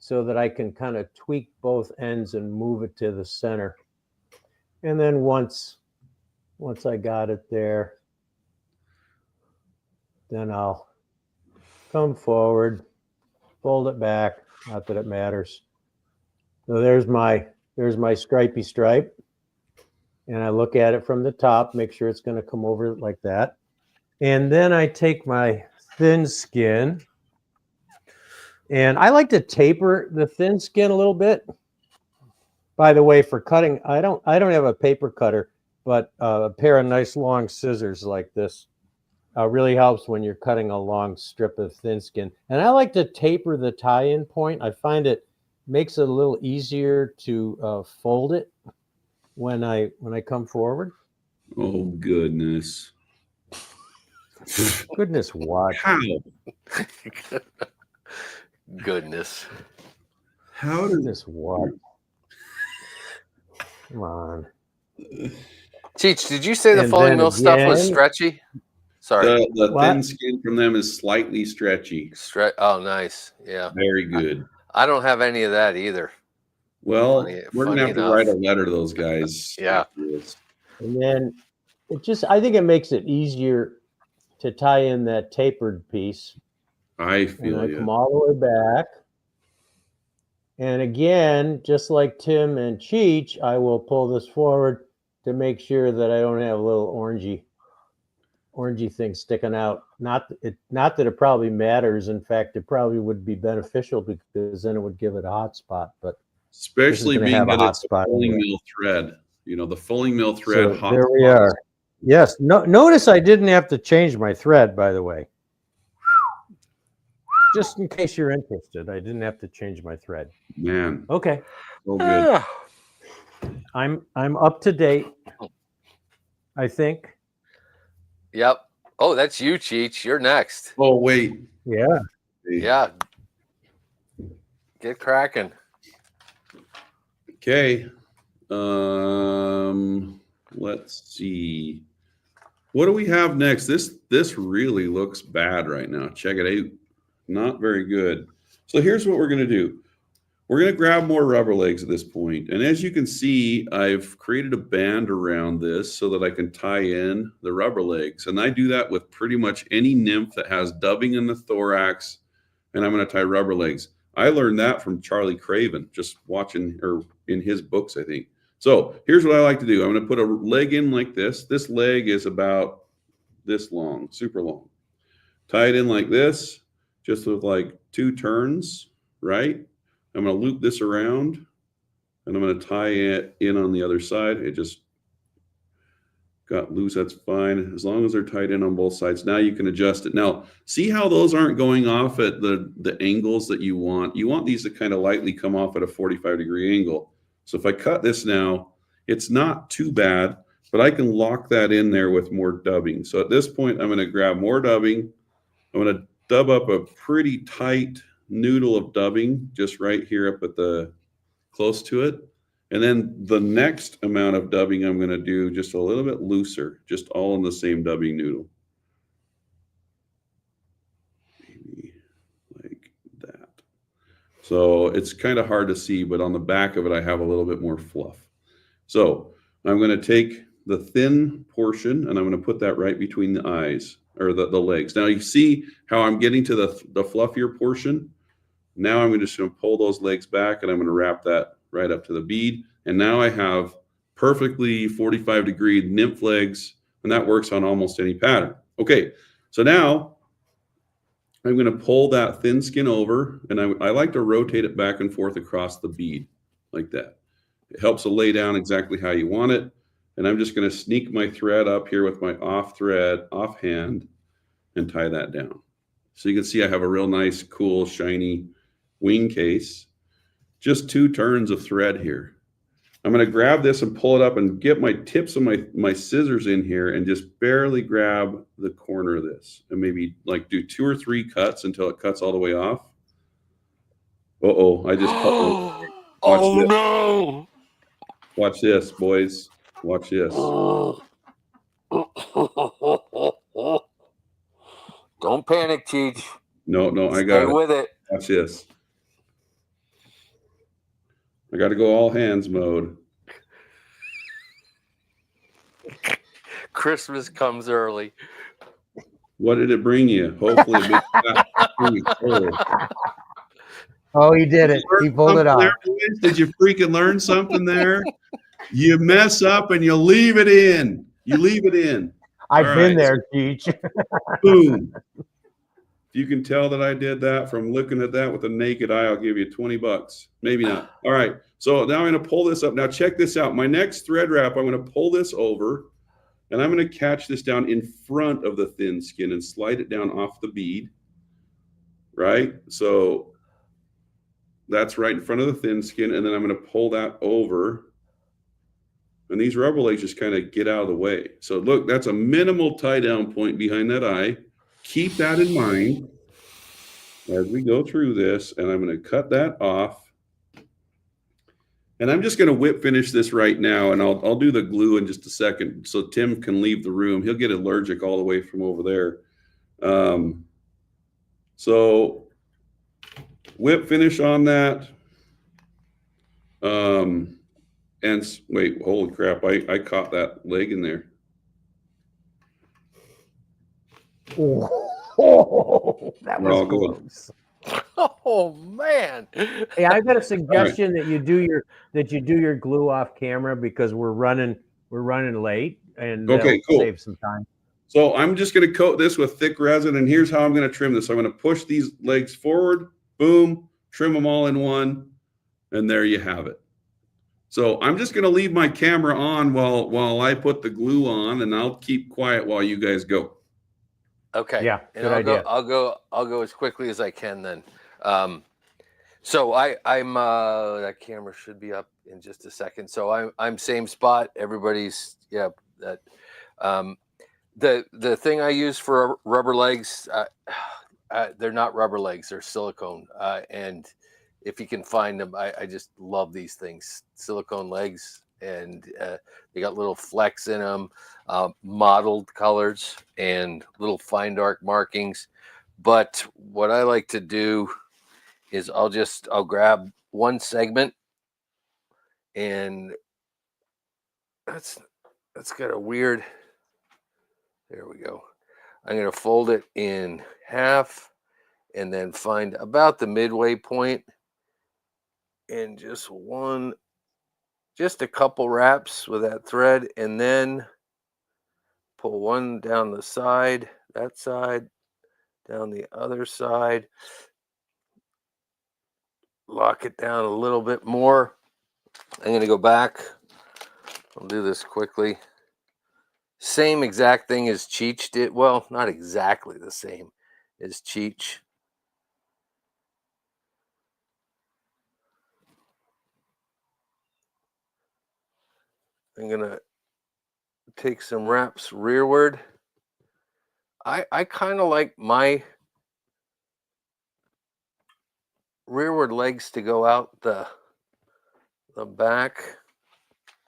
so that I can kind of tweak both ends and move it to the center. And then once I got it there, then I'll come forward, fold it back, not that it matters. So there's my stripy stripe. and I look at it from the top, make sure it's going to come over like that. And then I take my thin skin, and I like to taper the thin skin a little bit. By the way, for cutting, I don't have a paper cutter, but a pair of nice long scissors like this really helps when you're cutting a long strip of thin skin. And I like to taper the tie-in point. I find it makes it a little easier to fold it when I come forward. Oh goodness! Goodness, what? How? Goodness. How does Goodness, what? Come on. Cheech, did you say the And fulling then mill stuff was again- stretchy? Sorry. the What? thin skin from them is slightly stretchy? Oh, nice. Yeah. Very good. I don't have any of that either. Well, Funny- we're gonna funny have to enough. write a letter to those guys. Yeah. after this. And then I think it makes it easier to tie in that tapered piece. I And feel I you. come all the way back. And again, just like Tim and Cheech, I will pull this forward to make sure that I don't have a little orangey thing sticking out. Not that it probably matters. In fact, it probably would be beneficial because then it would give it a hot spot. But Especially gonna being have a that hot it's a spot fulling anyway. mill thread. You know, the fulling mill thread. so hot there we spots. are. Yes. No, notice I didn't have to change my thread, by the way. Just in case you're interested, I didn't have to change my thread. Man, Okay. so good. I'm up to date, I think. Yep. Oh, that's you, Cheech. You're next. Oh wait. Yeah. Yeah. Get cracking. Okay. Let's see. What do we have next? This really looks bad right now. Check it out. Not very good. So here's what we're going to do. We're going to grab more rubber legs at this point. And as you can see, I've created a band around this so that I can tie in the rubber legs. And I do that with pretty much any nymph that has dubbing in the thorax. And I'm going to tie rubber legs. I learned that from Charlie Craven, just watching, or in his books, I think. So here's what I like to do. I'm going to put a leg in like this. This leg is about this long, super long. Tie it in like this, just with like 2 turns, right? I'm going to loop this around, and I'm going to tie it in on the other side. It just got loose. That's fine. As long as they're tied in on both sides. Now you can adjust it. Now, see how those aren't going off at the angles that you want? You want these to kind of lightly come off at a 45-degree angle. So if I cut this now, it's not too bad, but I can lock that in there with more dubbing. So at this point, I'm going to grab more dubbing. I'm going to dub up a pretty tight noodle of dubbing just right here up at the close to it. And then the next amount of dubbing I'm going to do just a little bit looser, just all in the same dubbing noodle. Maybe like that. So it's kind of hard to see, but on the back of it, I have a little bit more fluff. So I'm going to take the thin portion and I'm going to put that right between the eyes, or the legs. Now you see how I'm getting to the fluffier portion. Now I'm just going to pull those legs back and I'm going to wrap that right up to the bead. And now I have perfectly 45-degree nymph legs, and that works on almost any pattern. Okay, so now I'm going to pull that thin skin over, and I like to rotate it back and forth across the bead like that. It helps to lay down exactly how you want it. And I'm just going to sneak my thread up here with my offhand, and tie that down. So you can see I have a real nice, cool, shiny wing case. Just 2 turns of thread here. I'm going to grab this and pull it up and get my tips of my scissors in here and just barely grab the corner of this and maybe like do 2 or 3 cuts until it cuts all the way off. Uh-oh, I just cut. Oh this. no! Watch this, boys. Watch this. Don't panic, Cheech. No, I Stay got it. with it. Watch this. I got to go all hands mode. Christmas comes early. What did it bring you? Hopefully, a big fat thing. Oh, he did it. He pulled it off. Did you freaking learn something there? You mess up and you leave it in. You leave it in. I've All been right. there, Cheech. Boom. If you can tell that I did that from looking at that with a naked eye, I'll give you $20. Maybe not. All right. So now I'm going to pull this up. Now check this out. My next thread wrap, I'm going to pull this over and I'm going to catch this down in front of the thin skin and slide it down off the bead. Right? So that's right in front of the thin skin. And then I'm going to pull that over. And these rubber legs just kind of get out of the way. So look, that's a minimal tie down point behind that eye. Keep that in mind as we go through this, and I'm going to cut that off. And I'm just going to whip finish this right now, and I'll do the glue in just a second so Tim can leave the room. He'll get allergic all the way from over there. So whip finish on that. And wait, holy crap, I caught that leg in there. Oh, that We're was all good. close. Oh man! Hey, I've got a suggestion that you do your glue off camera because we're running late and Okay, that'll cool. save some time. So I'm just going to coat this with thick resin, and here's how I'm going to trim this. I'm going to push these legs forward, boom, trim them all in one, and there you have it. So I'm just going to leave my camera on while I put the glue on, and I'll keep quiet while you guys go. Okay. Yeah, And good idea. I'll go as quickly as I can then. So I'm that camera should be up in just a second. So I'm same spot. Everybody's that. The thing I use for rubber legs, they're not rubber legs, they're silicone. And if you can find them, I just love these things, silicone legs, and they got little flecks in them, mottled colors, and little fine dark markings. But what I like to do is I'll grab one segment, and that's got a weird. There we go. I'm going to fold it in half and then find about the midway point and just a couple wraps with that thread, and then pull one down the side, that side, down the other side, lock it down a little bit more. I'm going to go back. I'll do this quickly. Same exact thing as Cheech did. Well, not exactly the same as Cheech. I'm going to take some wraps rearward. I kind of like my rearward legs to go out the back.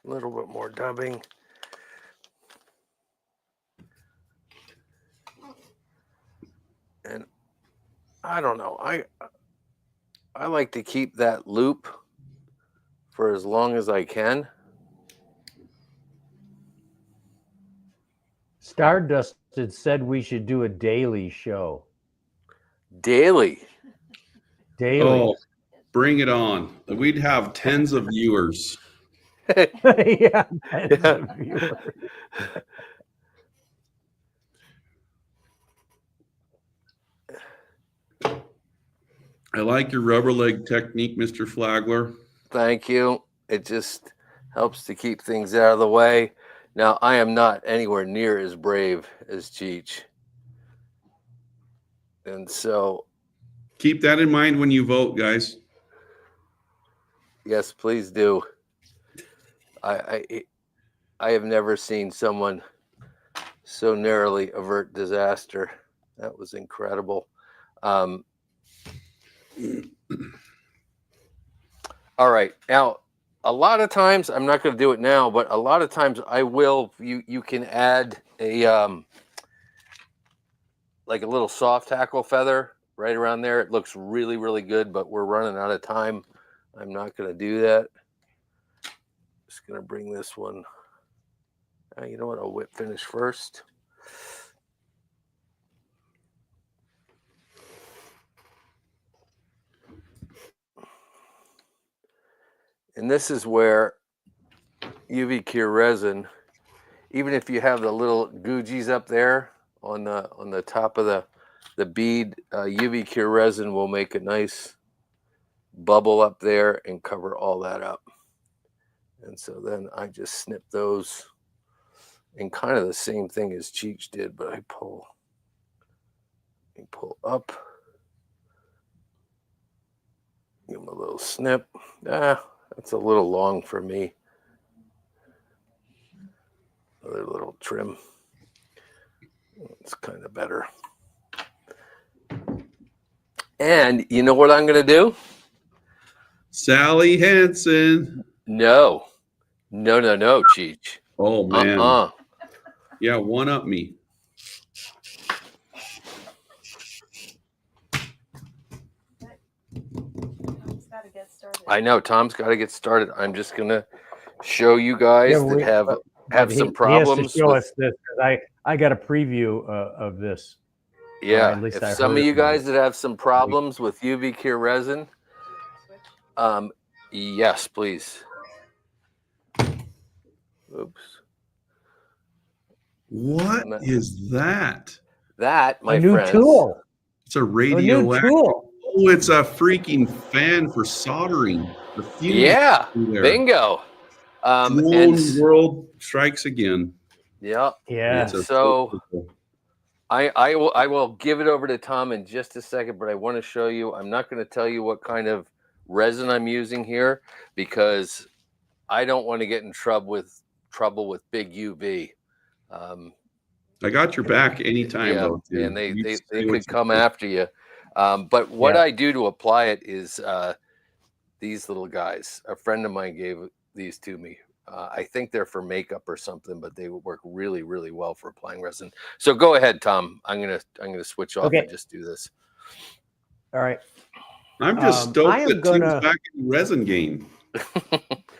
A little bit more dubbing. And I don't know. I like to keep that loop for as long as I can. Stardust had said we should do a daily show. Daily. Oh, bring it on. We'd have tens of viewers. Yeah, tens of viewers. I like your rubber leg technique, Mr. Flagler. Thank you. It just helps to keep things out of the way. Now, I am not anywhere near as brave as Cheech. And so, Keep that in mind when you vote, guys. yes, please do. I have never seen someone so narrowly avert disaster. That was incredible. All right. Now, a lot of times, I'm not going to do it now, but a lot of times I will. You can add a like a little soft tackle feather right around there. It looks really, really good, but we're running out of time. I'm not going to do that. Just going to bring this one. You know what? I'll whip finish first. And this is where UV cure resin, even if you have the little googies up there on the top of the bead, UV cure resin will make a nice bubble up there and cover all that up. And so then I just snip those, and kind of the same thing as Cheech did, but I pull up, give them a little snip. That's a little long for me. Another little trim. It's kind of better. And you know what I'm going to do? Sally Hansen. No, Cheech. Oh man. Yeah, one up me. Tom's gotta get started. I know Tom's got to get started. I'm just going to show you guys that have some problems. He has to show us this, 'cause I got a preview of this. Yeah, at least if I some heard of you from guys that have some problems with UV cure resin, yes, please. Oops. What is that? That, my a new friends, tool. It's a radioactive. tool. Oh, it's a freaking fan for soldering. The fuse yeah, there. bingo. Drone world strikes again. Yeah. Yeah. So I will give it over to Tom in just a second, but I want to show you. I'm not going to tell you what kind of resin I'm using here because I don't want to get in trouble with big UV. I got your back anytime, though. Tim. And they You say could what you come think. after you. But what I do to apply it is these little guys. A friend of mine gave these to me. I think they're for makeup or something, but they work really, really well for applying resin. So go ahead, Tom. I'm gonna switch off and just do this. All right. I'm just stoked that Tim's back in the resin game.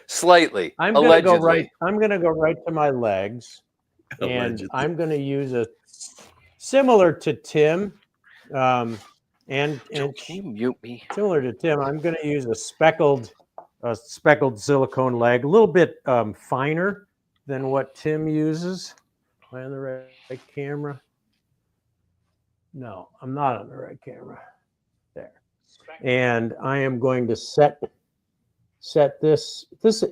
Slightly. I'm gonna go right to my legs, and I'm gonna use a similar to Tim, and can you mute me? Similar to Tim. I'm gonna use a speckled silicone leg, a little bit finer than what Tim uses. Am I on the right camera? No, I'm not on the right camera. There. And I am going to set this. This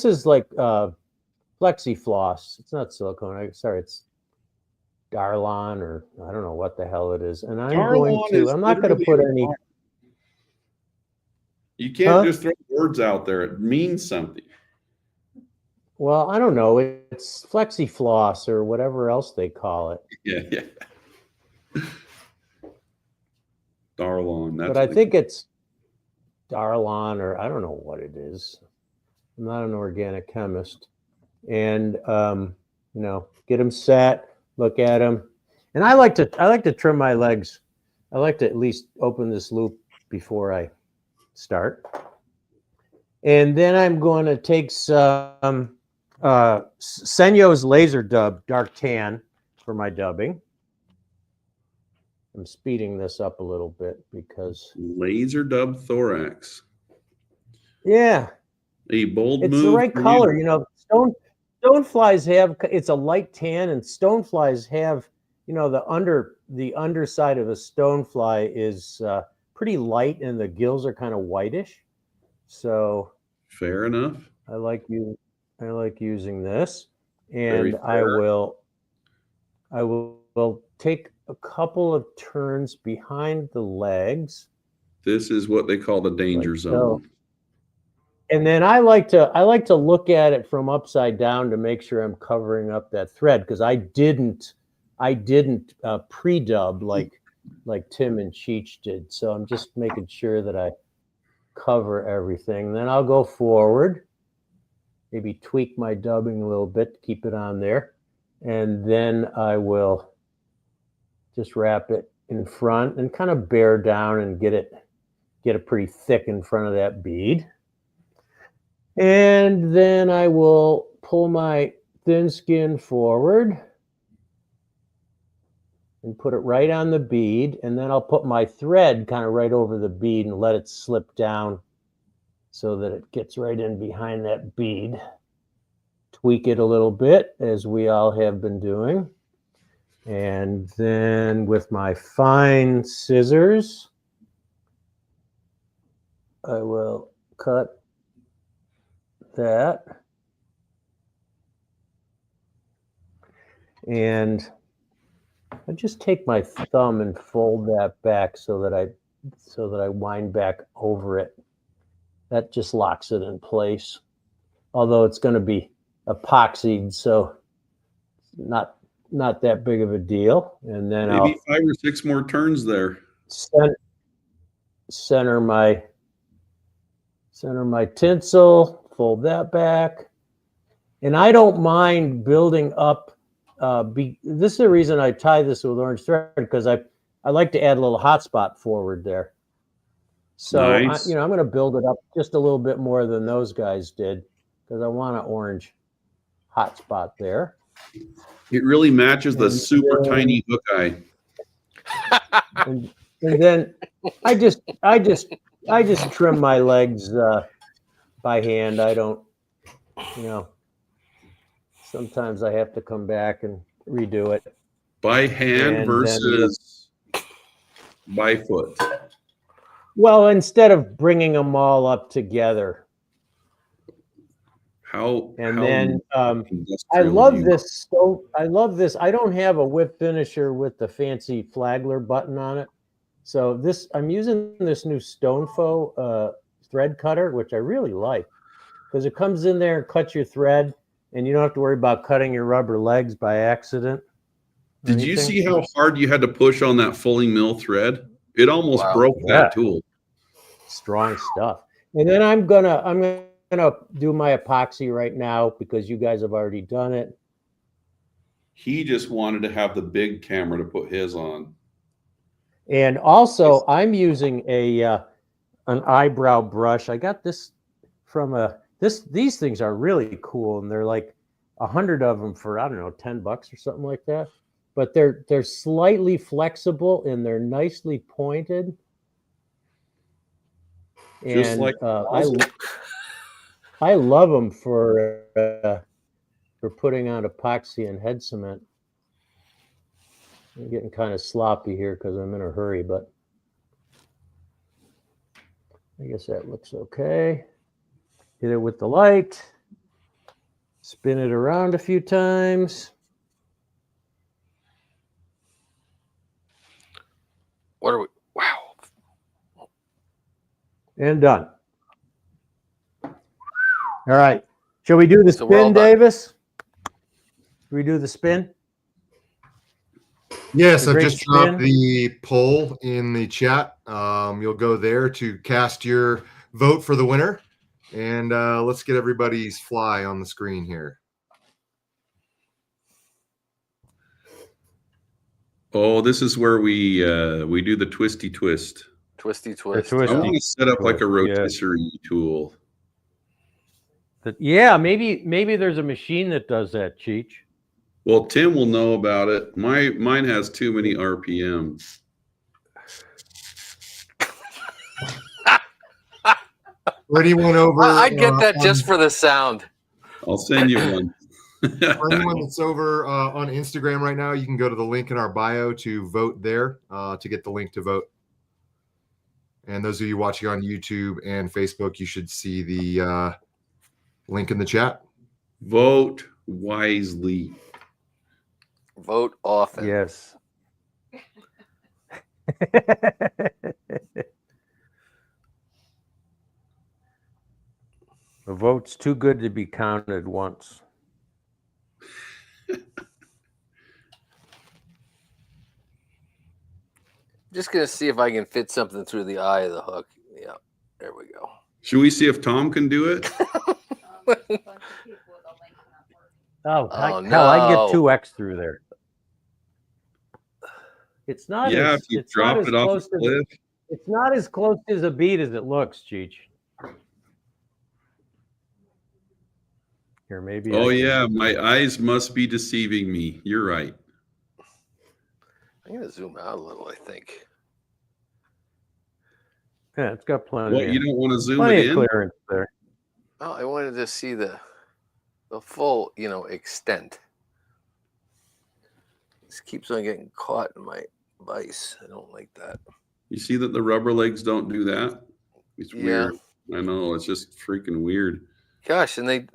is like flexi floss. It's not silicone. It's Darlon, or I don't know what the hell it is. And I'm not going to put any. You can't just throw words out there. It means something. Well, I don't know. It's flexi floss or whatever else they call it. Yeah. Darlon. But I think it's Darlon, or I don't know what it is. I'm not an organic chemist. And get them set, look at them. And I like to trim my legs. I like to at least open this loop before I start. And then I'm going to take some Senyo's Laser Dub Dark Tan for my dubbing. I'm speeding this up a little bit because Laser Dub Thorax. Yeah, a bold move. It's the right color. Stoneflies have, it's a light tan, and stoneflies have, the underside of a stonefly is pretty light, and the gills are kind of whitish. So fair enough. I like using this, and I will take a couple of turns behind the legs. This is what they call the danger zone. So. And then I like to look at it from upside down to make sure I'm covering up that thread, because I didn't pre-dub like Tim and Cheech did. So I'm just making sure that I cover everything. Then I'll go forward, maybe tweak my dubbing a little bit to keep it on there, and then I will just wrap it in front and kind of bear down and get it pretty thick in front of that bead. And then I will pull my thin skin forward and put it right on the bead. And then I'll put my thread kind of right over the bead and let it slip down so that it gets right in behind that bead. tweak it a little bit, as we all have been doing. And then with my fine scissors, I will cut that. And I just take my thumb and fold that back so that I wind back over it. That just locks it in place. Although it's going to be epoxied, so not that big of a deal. And then Maybe I'll 5 or 6 more turns there. center my tinsel, fold that back. And I don't mind building up. This is the reason I tie this with orange thread, because I like to add a little hot spot forward there. So Nice. I'm going to build it up just a little bit more than those guys did, because I want an orange hot spot there. It really matches the And super then- tiny hook eye. and then I just trim my legs by hand. I don't, sometimes I have to come back and redo it. By hand And versus by foot. Well, instead of bringing them all up together. How Then I industrial love you- this stove. I love this. I don't have a whip finisher with the fancy flagler button on it. So I'm using this new Stonefo thread cutter, which I really like, because it comes in there and cuts your thread, and you don't have to worry about cutting your rubber legs by accident. or Did you anything. see how hard you had to push on that fulling mill thread? It almost Wow. broke Yeah. that tool. Strong stuff. And then I'm gonna do my epoxy right now, because you guys have already done it. He just wanted to have the big camera to put his on. And also, I'm using an eyebrow brush. I got this from these things are really cool, and they're like 100 of them for, I don't know, $10 or something like that. But they're slightly flexible and they're nicely pointed. Just And like I love them for putting on epoxy and head cement. I'm getting kind of sloppy here because I'm in a hurry, but I guess that looks okay. Hit it with the light. Spin it around a few times. What are we? Wow. And done. All right. Shall we do the So we're all spin, done. Davis? Should we do the spin? Yes, The I've great just dropped spin. the poll in the chat. You'll go there to cast your vote for the winner. And let's get everybody's fly on the screen here. Oh, this is where we do the twisty twist. Twisty twist. twisty. I want to set up like a twist, yeah. rotisserie tool. Yeah, maybe there's a machine that does that, Cheech. Well, Tim will know about it. Mine has too many RPMs. For anyone over, I'd get that just for the sound. I'll send you one. for anyone that's over on Instagram right now, you can go to the link in our bio to vote there to get the link to vote. And those of you watching on YouTube and Facebook, you should see the link in the chat. Vote wisely. Vote often. Yes. A vote's too good to be counted once. Just gonna see if I can fit something through the eye of the hook. Yeah, there we go. Should we see if Tom can do it? Oh, Oh, hell, I no. get 2x through there. It's not. Yeah, as, if you it's not drop as it off close a as cliff. it's not as close as a beat as it looks, Cheech. Here, maybe. Oh I can- yeah, my eyes must be deceiving me. You're right. I'm gonna zoom out a little. I think. Yeah, it's got plenty. What, you don't want to zoom plenty it of in? clearance there. Oh, I wanted to see the the full, extent. This keeps on getting caught in my vise. I don't like that. You see that the rubber legs don't do that? It's Yeah. weird. I know, it's just freaking weird. Gosh, and I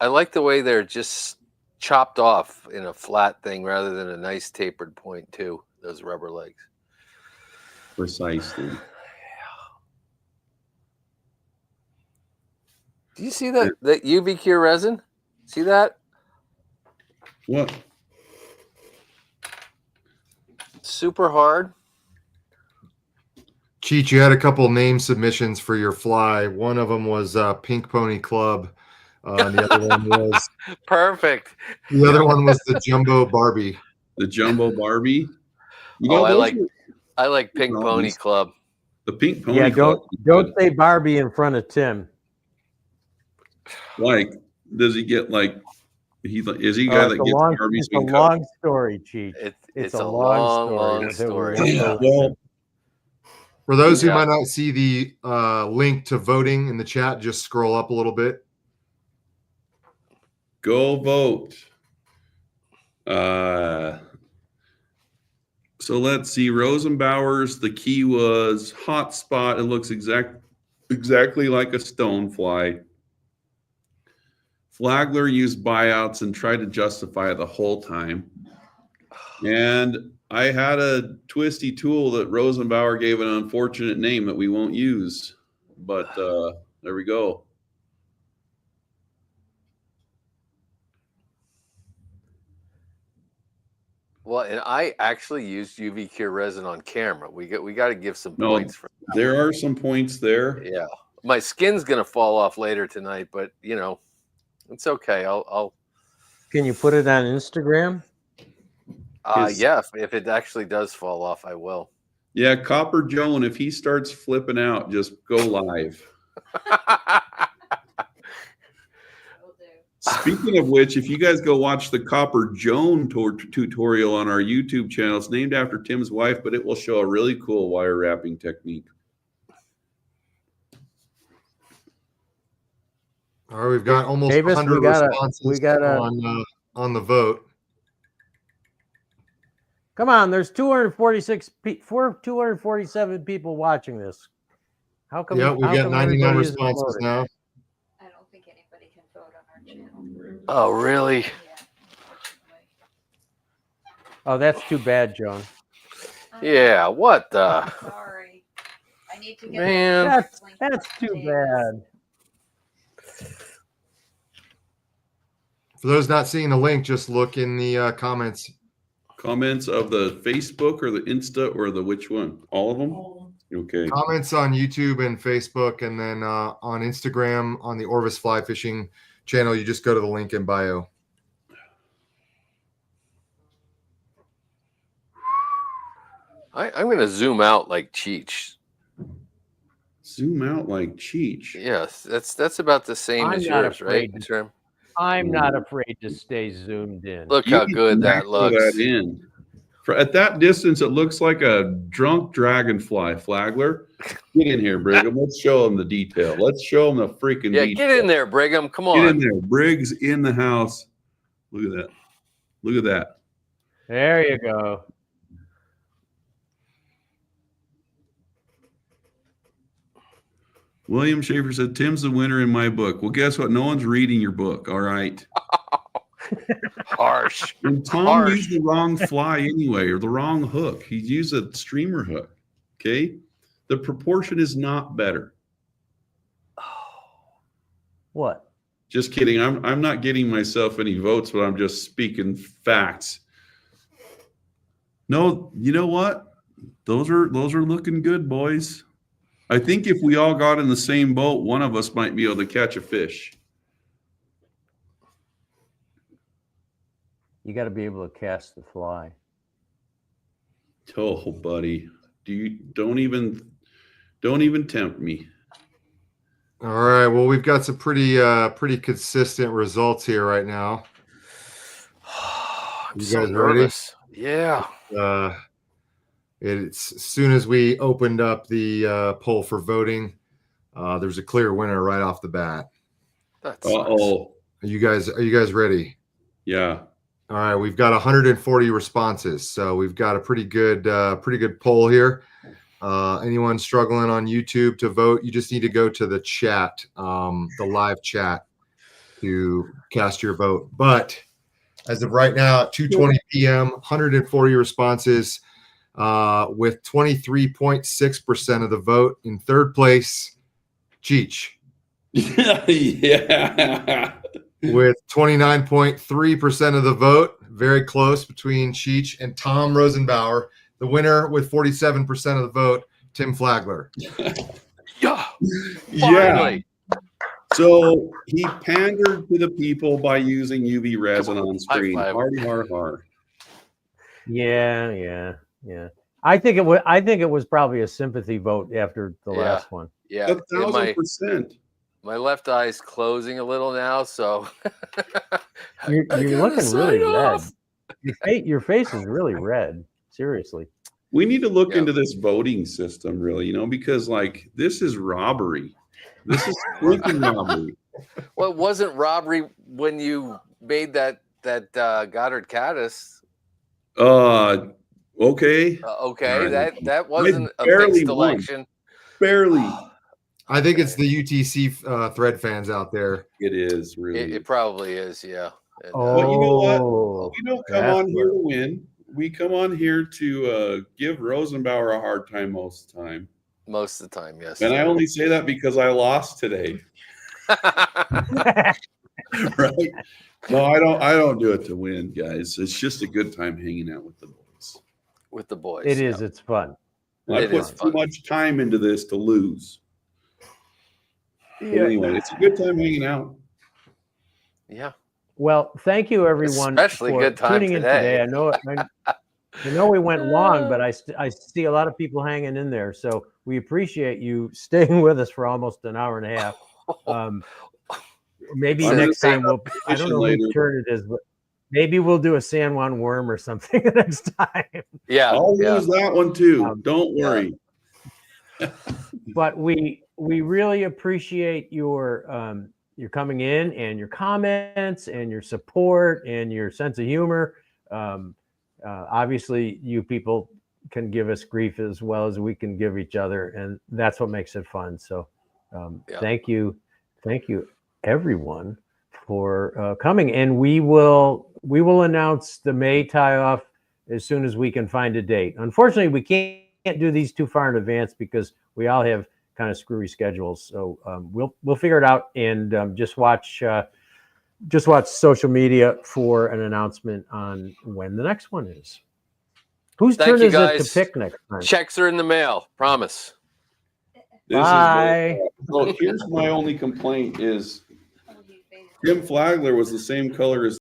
like the way they're just chopped off in a flat thing rather than a nice tapered point too. Those rubber legs. Precisely. Do you see that UV cure resin? See that? What? Super hard. Cheech, you had a couple name submissions for your fly. One of them was Pink Pony Club. And the other one was Perfect. the other one was the Jumbo Barbie. The Jumbo Barbie? You know, I those like Pink are Pony nice. Club. The Pink Pony Yeah, Club. don't say Barbie in front of Tim. Like, does he get like? Is he a guy that It's a gets long, Barbie's it's a long story, Cheech. It's a long story. Well, For those who Yeah. might not see the link to voting in the chat, just scroll up a little bit. go vote. So let's see. Rosenbauer's, the key was hotspot. It looks exactly like a stonefly. Flagler used buyouts and tried to justify it the whole time. And I had a twisty tool that Rosenbauer gave an unfortunate name that we won't use. But there we go. Well, and I actually used UV cure resin on camera. We got to give some No, points for that. there are some points there. Yeah. My skin's gonna fall off later tonight, but it's okay. I'll Can you put it on Instagram? yeah, if it actually does fall off, I will. Yeah, Copper Joan, if he starts flipping out, just go live. Speaking of which, if you guys go watch the Copper Joan tutorial on our YouTube channel, it's named after Tim's wife, but it will show a really cool wire wrapping technique. All right, we've got almost Davis, 100 responses on the vote. Come on, there's 247 people watching this. How come? Yeah, we've how got come 99 everybody isn't responses voting? now. I don't think anybody can vote on our channel. Oh, really? Yeah. Oh, that's too bad, Joan. Yeah. What the? Sorry. I need to get Man. That's too bad. For those not seeing the link, just look in the comments. Comments of the Facebook or the Insta or the which one? All of them? Okay. Comments on YouTube and Facebook, and then on Instagram on the Orvis Fly Fishing channel, you just go to the link in bio. I'm going to zoom out like Cheech. Zoom out like Cheech. Yes, that's about the same I'm as not yours, right? afraid. Trim? I'm not afraid to stay zoomed in. Look You how can good that macro looks. that in. At that distance, it looks like a drunk dragonfly. Flagler, get in here, Brigham. Let's show them the detail. Let's show them the freaking Yeah, detail. get in there, Brigham. Come on. Get in there. Briggs in the house. Look at that. Look at that. There you go. William Schaefer said, Tim's the winner in my book. Well, guess what? No one's reading your book. All right. Harsh. And Tom Harsh. used the wrong fly anyway, or the wrong hook. He used a streamer hook. Okay. The proportion is not better. What? Just kidding. I'm not getting myself any votes, but I'm just speaking facts. No, you know what? Those are looking good, boys. I think if we all got in the same boat, one of us might be able to catch a fish. You got to be able to cast the fly. Oh, buddy. Don't even tempt me. All right. Well, we've got some pretty consistent results here right now. I'm You so guys ready? nervous. Yeah. It's as soon as we opened up the poll for voting, there's a clear winner right off the bat. That's Uh-oh. Are you guys ready? Yeah. All right, we've got 140 responses, so we've got a pretty good poll here. Anyone struggling on YouTube to vote, you just need to go to the chat, the live chat, to cast your vote. But as of right now, at 2:20 p.m., 140 responses, with 23.6% of the vote. In third place, Cheech, Yeah. with 29.3% of the vote. Very close between Cheech and Tom Rosenbauer. The winner with 47% of the vote, Tim Flagler. Yeah. Yeah. Finally. So he pandered to the people by using UV resin on screen. High five. Har. Yeah. I think it was probably a sympathy vote after the Yeah. last one. Yeah. And 1,000%. my left eye's closing a little now, so You're I gotta looking really sign red. off. Your face is really red. Seriously. We need to look Yeah. into this voting system, really, because like this is robbery. This is freaking robbery. Well, it wasn't robbery when you made that Goddard Caddis. Okay. Okay, Right. that wasn't a barely mixed won. election. Barely. I think it's the UTC thread fans out there. It is really. It probably is, yeah. And, But you know what? Oh, We don't come that's on here to win. We come on here to give Rosenbauer a hard time most of the time. most of the time, yes. And I only say that because I lost today. Right? No, I don't do it to win, guys. It's just a good time hanging out with the boys. With the boys. it is. yeah. It's fun. I It put is too fun. much time into this to lose. But anyway, it's a good time hanging out. Yeah. Well, thank you everyone Especially for good time tuning in today. today. I know we went long, but I see a lot of people hanging in there. So we appreciate you staying with us for almost an hour and a half. Maybe I'm next gonna time I don't know later. whose turn it is, but maybe we'll do a San Juan worm or something next time. Yeah. I'll yeah. lose that one too. Don't worry. But we really appreciate your coming in and your comments and your support and your sense of humor. Obviously, you people can give us grief as well as we can give each other, and that's what makes it fun. So, thank you, everyone, for coming. And we will announce the May tie-off as soon as we can find a date. Unfortunately, we can't do these too far in advance because we all have kind of screwy schedules. So we'll figure it out, and just watch social media for an announcement on when the next one is. Whose Thank turn you, is guys. it to pick next time? Checks are in the mail. Promise. Bye. Here's my only complaint is Oh, you faded. Tim Flagler was the same color as